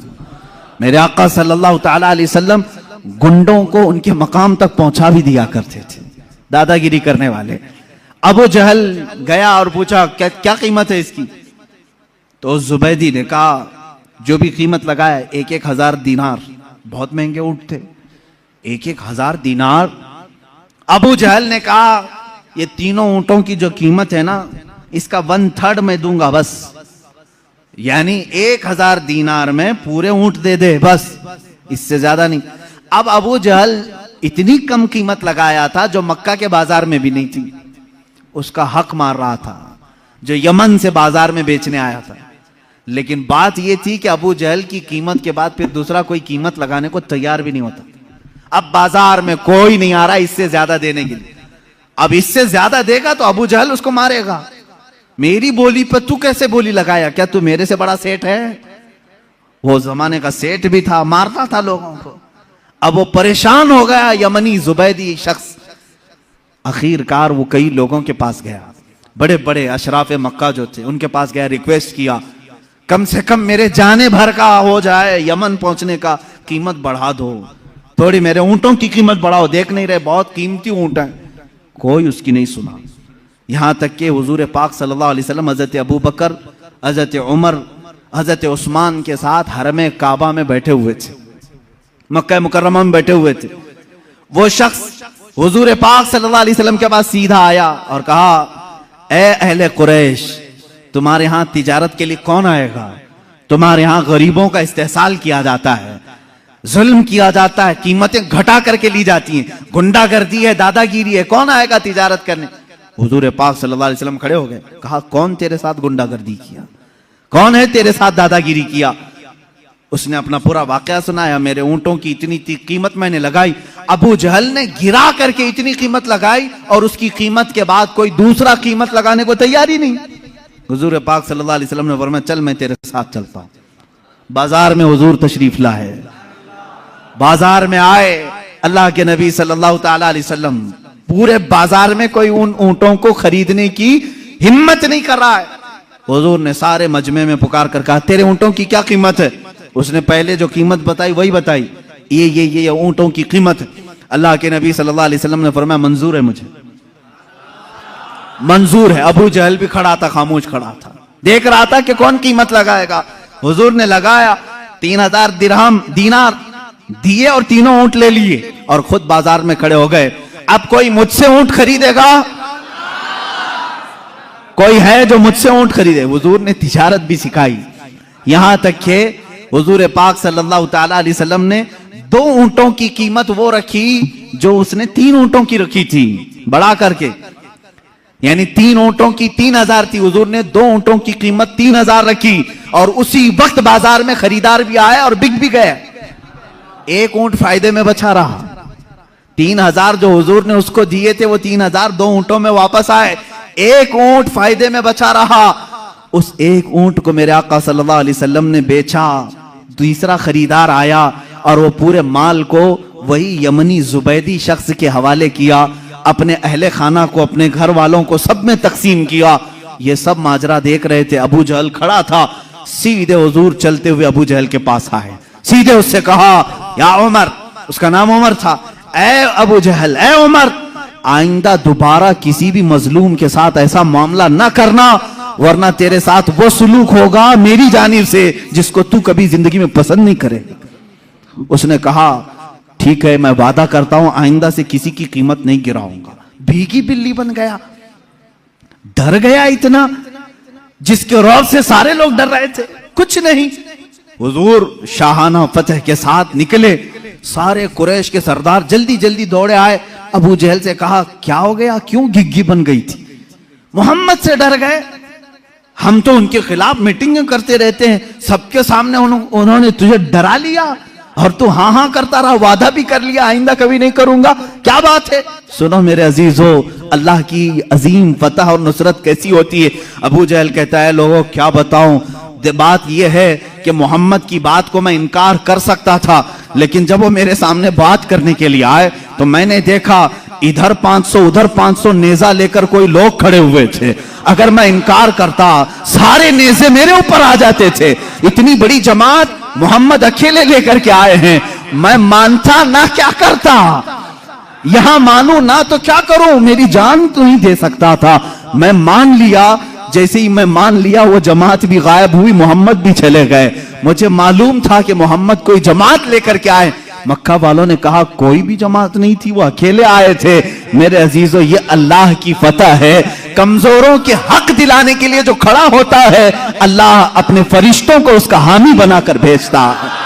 मेरे आका सल्लल्लाहु तआला अलैहि वसल्लम गुंडों को उनके मकाम तक पहुंचा भी दिया करते थे, दादागिरी करने वाले। अबू जहल गया और पूछा, क्या क्या कीमत है इसकी? तो जुबैदी ने कहा, जो भी कीमत लगाया 1,000 दीनार, बहुत महंगे ऊंट थे, 1,000 दीनार। अबू जहल ने कहा, ये तीनों ऊंटों की जो कीमत है ना, इसका 1/3 मैं दूंगा बस, यानी 1,000 दीनार में पूरे ऊंट दे दे बस, इससे ज्यादा नहीं। अब अबू जहल इतनी कम कीमत लगाया था जो मक्का के बाजार में भी नहीं थी, उसका हक मार रहा था जो यमन से बाजार में बेचने आया था। लेकिन बात यह थी कि अबू जहल की कीमत के बाद फिर दूसरा कोई कीमत लगाने को तैयार भी नहीं होता। अब बाजार में कोई नहीं आ रहा इससे ज्यादा देने के लिए। अब इससे ज्यादा देगा तो अबू जहल उसको मारेगा। मेरी बोली पर तू कैसे बोली लगाया? क्या तू मेरे से बड़ा सेठ है? वो जमाने का सेठ भी था, मारता था लोगों को। अब वो परेशान हो गया, यमनी जुबैदी शख्स। आखिरकार वो कई लोगों के पास गया, बड़े बड़े अशराफ मक्का जो थे उनके पास गया, रिक्वेस्ट किया, कम से कम मेरे जाने भर का हो जाए, यमन पहुंचने का कीमत बढ़ा दो। थोड़ी मेरे ऊंटों की कीमत बढ़ाओ, देख नहीं रहे बहुत कीमती ऊंट है। कोई उसकी नहीं सुना। यहां तक कि हुजूर पाक सल्लल्लाहु अलैहि वसल्लम हजरत अबू बकर, हजरत उमर, हजरत उस्मान के साथ हरम काबा में बैठे हुए थे, मक्का मुकर्रमा में बैठे हुए थे। वो शख्स हुजूर पाक सल्लल्लाहु अलैहि वसल्लम के पास सीधा आया और कहा, ए अहले कुरैश, तुम्हारे यहां तिजारत के लिए कौन आएगा? तुम्हारे यहां गरीबों का इस्तेहसाल किया जाता है, जुल्म किया जाता है, कीमतें घटा करके ली जाती हैं, गुंडागर्दी है, दादागिरी है, कौन आएगा तिजारत करने? हुजूर पाक सल्लल्लाहु अलैहि वसल्लम खड़े हो गए, कहा, कौन तेरे साथ गुंडागर्दी किया? कौन है तेरे साथ दादागिरी किया? उसने अपना पूरा वाकया सुनाया। मेरे ऊंटों की इतनी कीमत मैंने लगाई, अबू जहल ने गिरा करके इतनी कीमत लगाई और उसकी कीमत के बाद कोई दूसरा कीमत लगाने को तैयार ही नहीं। हुजूर पाक सल्लल्लाहु अलैहि वसल्लम ने फरमाया, चल मैं तेरे साथ चलता हूं। बाजार में हुजूर तशरीफ लाए, बाजार में आए अल्लाह के नबी सल्लल्लाहु ताला अलैहि वसल्लम। पूरे बाजार में कोई उन ऊंटों को खरीदने की हिम्मत नहीं कर रहा है। हुजूर ने सारे मजमे में पुकार कर कहा, तेरे ऊंटों की क्या कीमत है? उसने पहले जो कीमत बताई वही बताई, ये ऊंटों की कीमत है। अल्लाह के नबी सल्लल्लाहु अलैहि वसल्लम ने फरमाया, मंजूर है, मुझे मंजूर है। अबू जहल भी खड़ा था, खामोश खड़ा था, देख रहा था कि कौन कीमत लगाएगा। हुजूर ने लगाया, 3000 दिरहम दीनार दिए और तीनों ऊंट ले लिए और खुद बाजार में खड़े हो गए। अब कोई मुझसे ऊंट खरीदेगा? कोई है जो मुझसे ऊंट खरीदे? हुजूर ने तिजारत भी सिखाई। यहां तक कि हुजूर पाक सल्लल्लाहु ताला अलैहि वसल्लम ने 2 ऊंटों की कीमत वो रखी जो उसने 3 ऊंटों की रखी थी, बढ़ा करके, यानी 3 ऊंटों की 3000 थी, हुजूर ने 2 ऊंटों की कीमत 3000 रखी और उसी वक्त बाजार में खरीदार भी आए और बिक भी गए। एक ऊंट फायदे में बचा रहा। 3000 जो हुजूर ने उसको दिए थे वो 3000 2 ऊंटों में वापस आए, एक ऊंट फायदे में बचा रहा। उस एक ऊंट को मेरे आका सल्लल्लाहु अलैहि वसल्लम ने बेचा, दूसरा खरीदार आया और वो पूरे माल को वही यमनी जुबैदी शख्स के हवाले किया, अपने अहले खाना को, अपने घर वालों को, सब में तकसीम किया। ये सब माजरा देख रहे थे। अबू जहल खड़ा था, सीधे हुजूर चलते हुए अबू जहल के पास आए, सीधे उससे कहा, या उमर, उसका नाम उमर था, ए अबू जहल, ए उमर, आइंदा दोबारा किसी भी मजलूम के साथ ऐसा मामला ना करना, वरना तेरे साथ वो सुलूक होगा मेरी जानिब से जिसको तू कभी जिंदगी में पसंद नहीं करेगा। उसने कहा, ठीक है, मैं वादा करता हूं आइंदा से किसी की कीमत नहीं गिराऊंगा। भीगी बिल्ली बन गया, डर गया इतना, जिसके रौब से सारे लोग डर रहे थे, कुछ नहीं। हुजूर शाहाना फतह के साथ निकले, सारे कुरैश के सरदार जल्दी जल्दी दौड़े आए। अबू जहल से कहा, क्या हो गया, क्यों घिग्गी बन गई थी? मोहम्मद से डर गए? हम तो उनके खिलाफ मीटिंग करते रहते हैं, सबके सामने उन्होंने तुझे डरा लिया और तू हाँ हाँ करता रहा, वादा भी कर लिया आइंदा कभी नहीं करूंगा, क्या बात है? सुनो मेरे अजीजों, अल्लाह की अजीम फतह और नुसरत कैसी होती है। अबू जहल कहता है, लोगों क्या बताऊं, बात यह है कि मोहम्मद की बात को मैं इनकार कर सकता था, लेकिन जब वो मेरे सामने बात करने के लिए आए तो मैंने देखा इधर 500 उधर 500 नेजा लेकर कोई लोग खड़े हुए थे। अगर मैं इनकार करता सारे नेजे मेरे ऊपर आ जाते थे। इतनी बड़ी जमात मोहम्मद अकेले लेकर के आए हैं, मैं मानता ना क्या करता, यहां मानू ना तो क्या करूं, मेरी जान तो ही दे सकता था। मैं मान लिया, जैसे ही मैं मान लिया वो जमात भी गायब हुई, मोहम्मद भी चले गए। मुझे मालूम था कि मोहम्मद कोई जमात लेकर के आए। मक्का वालों ने कहा कोई भी जमात नहीं थी, वो अकेले आए थे। मेरे अजीजों, ये अल्लाह की फतह है। कमजोरों के हक दिलाने के लिए जो खड़ा होता है, अल्लाह अपने फरिश्तों को उसका हामी बनाकर भेजता है।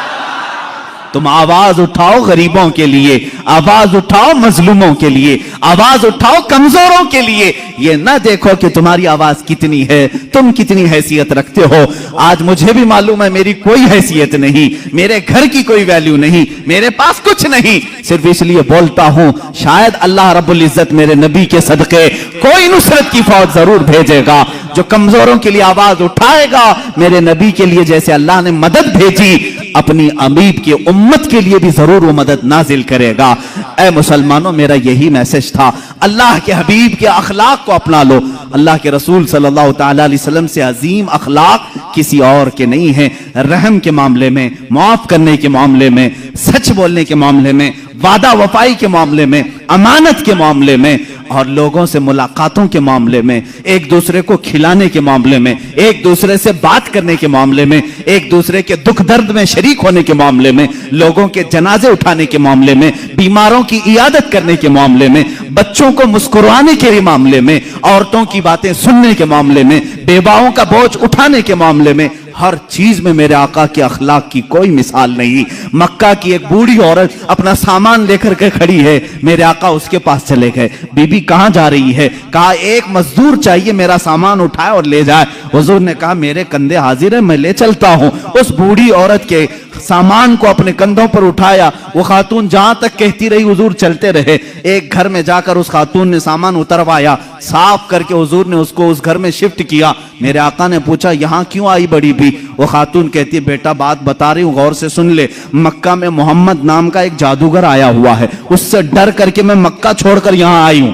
तुम आवाज उठाओ गरीबों के लिए, आवाज उठाओ मजलूमों के लिए, आवाज उठाओ कमजोरों के लिए। ये ना देखो कि तुम्हारी आवाज कितनी है, तुम कितनी हैसियत रखते हो। आज मुझे भी मालूम है मेरी कोई हैसियत नहीं, मेरे घर की कोई वैल्यू नहीं, मेरे पास कुछ नहीं, सिर्फ इसलिए बोलता हूं शायद अल्लाह रब्बुल इज्जत मेरे नबी के सदके कोई नुसरत की फौज जरूर भेजेगा जो कमजोरों के लिए आवाज उठाएगा। मेरे नबी के लिए जैसे अल्लाह ने मदद भेजी, अपनी अमीब की उम्मत के लिए भी जरूर वो मदद नाजिल करेगा। ऐ मुसलमानों, मेरा यही मैसेज था। अल्लाह के हबीब के अखलाक को अपना लो। अल्लाह के रसूल सल्लल्लाहु ताला अलैहि वसल्लम से अजीम अखलाक किसी और के नहीं है। रहम के मामले में, माफ करने के मामले में, सच बोलने के मामले में, वादा वफाई के मामले में, अमानत के मामले में, और लोगों से मुलाकातों के मामले में, एक दूसरे को खिलाने के मामले में, एक दूसरे से बात करने के मामले में, एक दूसरे के दुख दर्द में शरीक होने के मामले में, लोगों के जनाजे उठाने के मामले में, बीमारों की इयादत करने के मामले में, बच्चों को मुस्कुराने के मामले में, औरतों की बातें सुनने के मामले में, बेवाओं का बोझ उठाने के मामले में, हर चीज में मेरे आका के अखलाक की कोई मिसाल नहीं। मक्का की एक बूढ़ी औरत अपना सामान लेकर के खड़ी है, मेरे आका उसके पास चले गए। बीबी कहां जा रही है? कहा एक मजदूर चाहिए, मेरा सामान उठाए और ले जाए। हुजूर ने कहा मेरे कंधे हाजिर है, मैं ले चलता हूं। उस बूढ़ी औरत के सामान को अपने कंधों पर उठाया। वो खातून जहां तक कहती रही हुजूर चलते रहे। एक घर में जाकर उस खातून ने सामान उतरवाया, साफ करके हुजूर ने उसको उस घर में शिफ्ट किया। मेरे आका ने पूछा यहां क्यों आई बड़ी भी? वो खातून कहती बेटा बात बता रही हूं, गौर से सुन ले। मक्का में मोहम्मद नाम का एक जादूगर आया हुआ है, उससे डर करके मैं मक्का छोड़कर यहां आई हूं,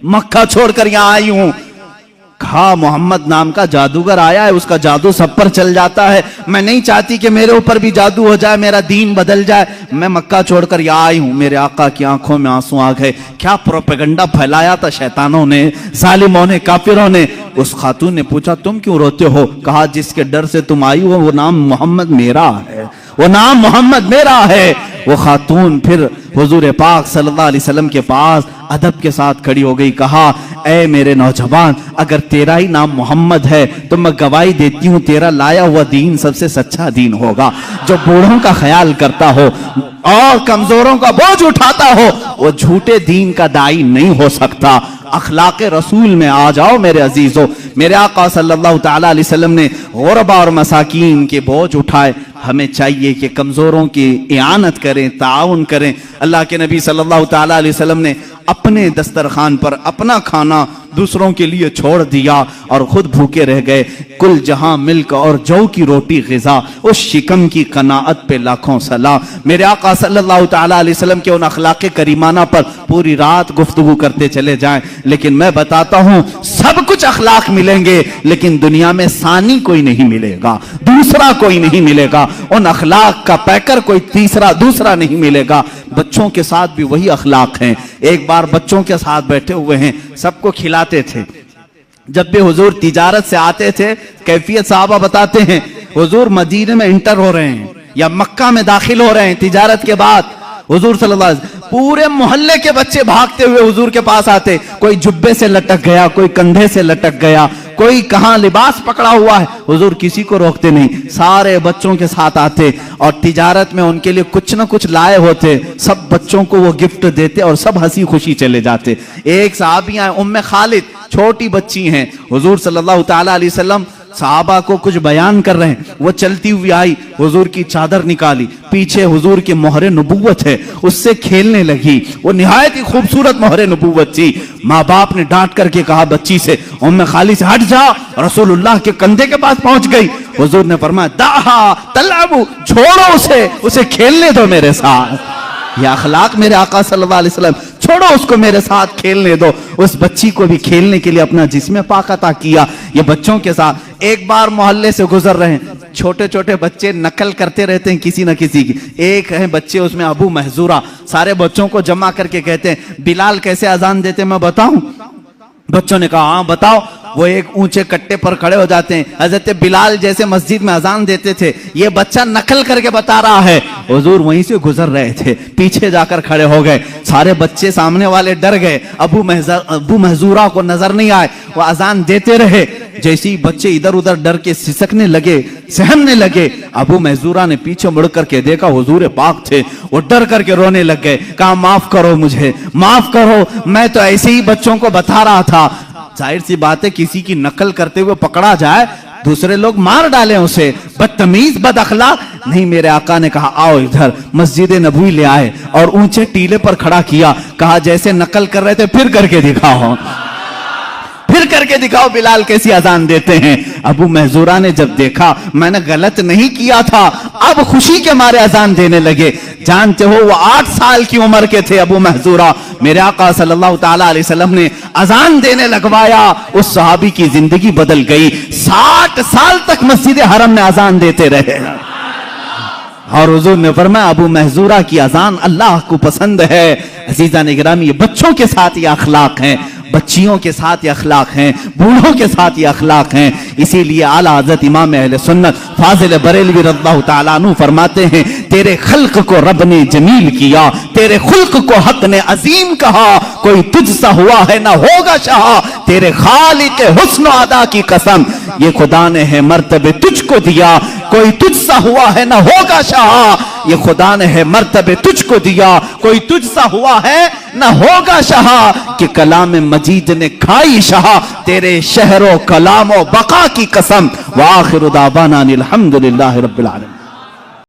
मक्का छोड़कर यहां आई हूं। कहा मोहम्मद नाम का जादूगर आया है, उसका जादू सब पर चल जाता है। मैं नहीं चाहती कि मेरे ऊपर भी जादू हो जाए, मेरा दीन बदल जाए। मैं मक्का छोड़कर यहाँ आई हूं। मेरे आका की आंखों में आंसू आ गए। क्या प्रोपेगेंडा फैलाया था शैतानों ने, जालिमों ने, काफिरों ने। उस खातून ने पूछा तुम क्यों रोते हो? कहा जिसके डर से तुम आई हो वो नाम मोहम्मद मेरा है, वो नाम मोहम्मद मेरा है। वो खातून फिर हुजूर पाक सल्लल्लाहु अलैहि वसल्लम के पास अदब के साथ खड़ी हो गई। कहा ऐ मेरे नौजवान, अगर तेरा ही नाम मोहम्मद है तो मैं गवाही देती हूँ तेरा लाया हुआ दीन सबसे सच्चा दीन होगा। जो बूढ़ों का ख्याल करता हो और कमजोरों का बोझ उठाता हो वो झूठे दीन का दाई नहीं हो सकता। अखलाके रसूल में आ जाओ मेरे अजीजों। मेरे आका सल्लल्लाहु ताला अलैहि वसल्लम ने गुरबा और मसाकीन के बोझ उठाए। हमें चाहिए कि कमजोरों की इआनत करें, ताउन करें। अल्लाह के नबी सल्लल्लाहु ताला अलैहि वसल्लम ने अपने दस्तरखान पर अपना खाना दूसरों के लिए छोड़ दिया और खुद भूखे रह गए। कुल जहां मिल्क और जौ की रोटी ग़िज़ा, उस शिकम की कनाअत पे लाखों सलाम। मेरे आका सल्लल्लाहु ताला अलैहि वसल्लम के उन अखलाक़े करीमाना पर पूरी रात गुफ्तगू करते चले जाएं। लेकिन मैं बताता हूं सब कुछ अखलाक मिलेंगे लेकिन दुनिया में सानी कोई नहीं मिलेगा, दूसरा कोई नहीं मिलेगा। उन अखलाक का पैकर कोई तीसरा दूसरा नहीं मिलेगा। बच्चों के साथ भी वही अखलाक हैं। एक बार बच्चों के साथ बैठे हुए हैं, सबको खिलाते थे। जब भी हुजूर तिजारत से आते थे, कैफियत साहबा बताते हैं हुजूर मदीने में इंटर हो रहे हैं या मक्का में दाखिल हो रहे हैं तिजारत के बाद, हुजूर सल्लल्लाहु अलैहि वसल्लम पूरे मोहल्ले के बच्चे भागते हुए हुजूर के पास आते। कोई जुब्बे से लटक गया, कोई कंधे से लटक गया, कोई कहां लिबास पकड़ा हुआ है। हुजूर किसी को रोकते नहीं, सारे बच्चों के साथ आते और तिजारत में उनके लिए कुछ ना कुछ लाए होते। सब बच्चों को वो गिफ्ट देते और सब हंसी खुशी चले जाते। एक साहबियां उम्मे खालिद, छोटी बच्ची हैं। हुजूर सल्लल्लाहु ताला अलैहि वसल्लम साहबा को कुछ बयान कर रहे हैं, वो चलती हुई आई, हुजूर की चादर निकाली, पीछे हुजूर की मोहरे नबूवत है, उससे खेलने लगी। वो निहायत ही खूबसूरत मोहरे नबूवत थी। माँ बाप ने डांट करके कहा बच्ची से, उम्मे खाली से हट जा। रसूलुल्लाह के कंधे के पास पहुंच गई। हुजूर ने फरमाया दाहा तलाबू, छोड़ो उसे खेलने दो मेरे साथ। यह अखलाक मेरे आका सल्लल्लाहु अलैहि वसल्लम, छोड़ो उसको मेरे साथ खेलने दो। उस बच्ची को भी खेलने के लिए अपना जिस्म पाक अता किया। ये बच्चों के साथ एक बार मोहल्ले से गुजर रहे हैं, छोटे छोटे बच्चे नकल करते रहते हैं किसी न किसी की। एक है बच्चे उसमें अबू महजूरा, सारे बच्चों को जमा करके कहते हैं बिलाल कैसे अजान देते मैं बताऊं? बच्चों ने कहा हाँ बताओ। वो एक ऊंचे कट्टे पर खड़े हो जाते हैं, हजरत बिलाल जैसे मस्जिद में अजान देते थे। ये बच्चा नकल करके बता रहा है। हुजूर वहीं से गुजर रहे थे, पीछे जाकर खड़े हो गए। सारे बच्चे सामने वाले डर गए, अबू महजूरा को नजर नहीं आए। वो अजान देते रहे। जैसे ही बच्चे इधर उधर डर के सिसकने लगे, सहमने लगे, अबू महजूरा ने पीछे मुड़ करके देखा हुजूर पाक थे। वो डर करके रोने लग गए। कहा माफ करो मुझे, माफ करो, मैं तो ऐसे ही बच्चों को बता रहा था। जाहिर सी बात है किसी की नकल करते हुए पकड़ा जाए, दूसरे लोग मार डालें उसे, बदतमीज बद अखलाक नहीं। मेरे आका ने कहा आओ इधर, मस्जिद नबवी ले आए और ऊंचे टीले पर खड़ा किया। कहा जैसे नकल कर रहे थे फिर करके दिखाओ, फिर करके दिखाओ बिलाल कैसी अजान देते हैं। अबू महजूरा ने जब देखा मैंने गलत नहीं किया था, अब खुशी के मारे अजान देने लगे। जानते हो वो 8 साल की उम्र के थे अबू महजूरा। मेरे आका सल्लल्लाहु ताला अलैहि वसल्लम ने अजान देने लगवाया, उस सहाबी की जिंदगी बदल गई। 60 साल तक मस्जिद हरम में अजान देते रहे। और हुजूर ने फरमाया अबू महजूरा की अजान अल्लाह को पसंद है। अजीजा ने गिरामी, ये बच्चों के साथ ये अखलाक हैं, बच्चियों के साथ ये अखलाक हैं, बूढ़ों के साथ ये अखलाक हैं। इसीलिए आला हज़रत इमाम अहले सुन्नत फाजिल बरेलवी रज़ियल्लाहु ताला अन्हु फरमाते हैं, तेरे खल्क को रब ने जमील किया, तेरे खुल्क को हक ने अजीम कहा, कोई तुझसा हुआ है ना होगा शाह, तेरे खालिक हुस्न अदा की कसम, ये खुदा ने है मर्तबे तुझको दिया, कोई तुझसा हुआ है ना होगा शाह, ये खुदा ने है मर्तबे तुझको दिया, कोई तुझसा हुआ है ना होगा शाह, कि कलाम मजीद ने खाई शाह, तेरे शहरो कलामो बका की कसम। व आखिरु दावाना अनिल हम्दुलिल्लाहि रब्बिल आलमीन।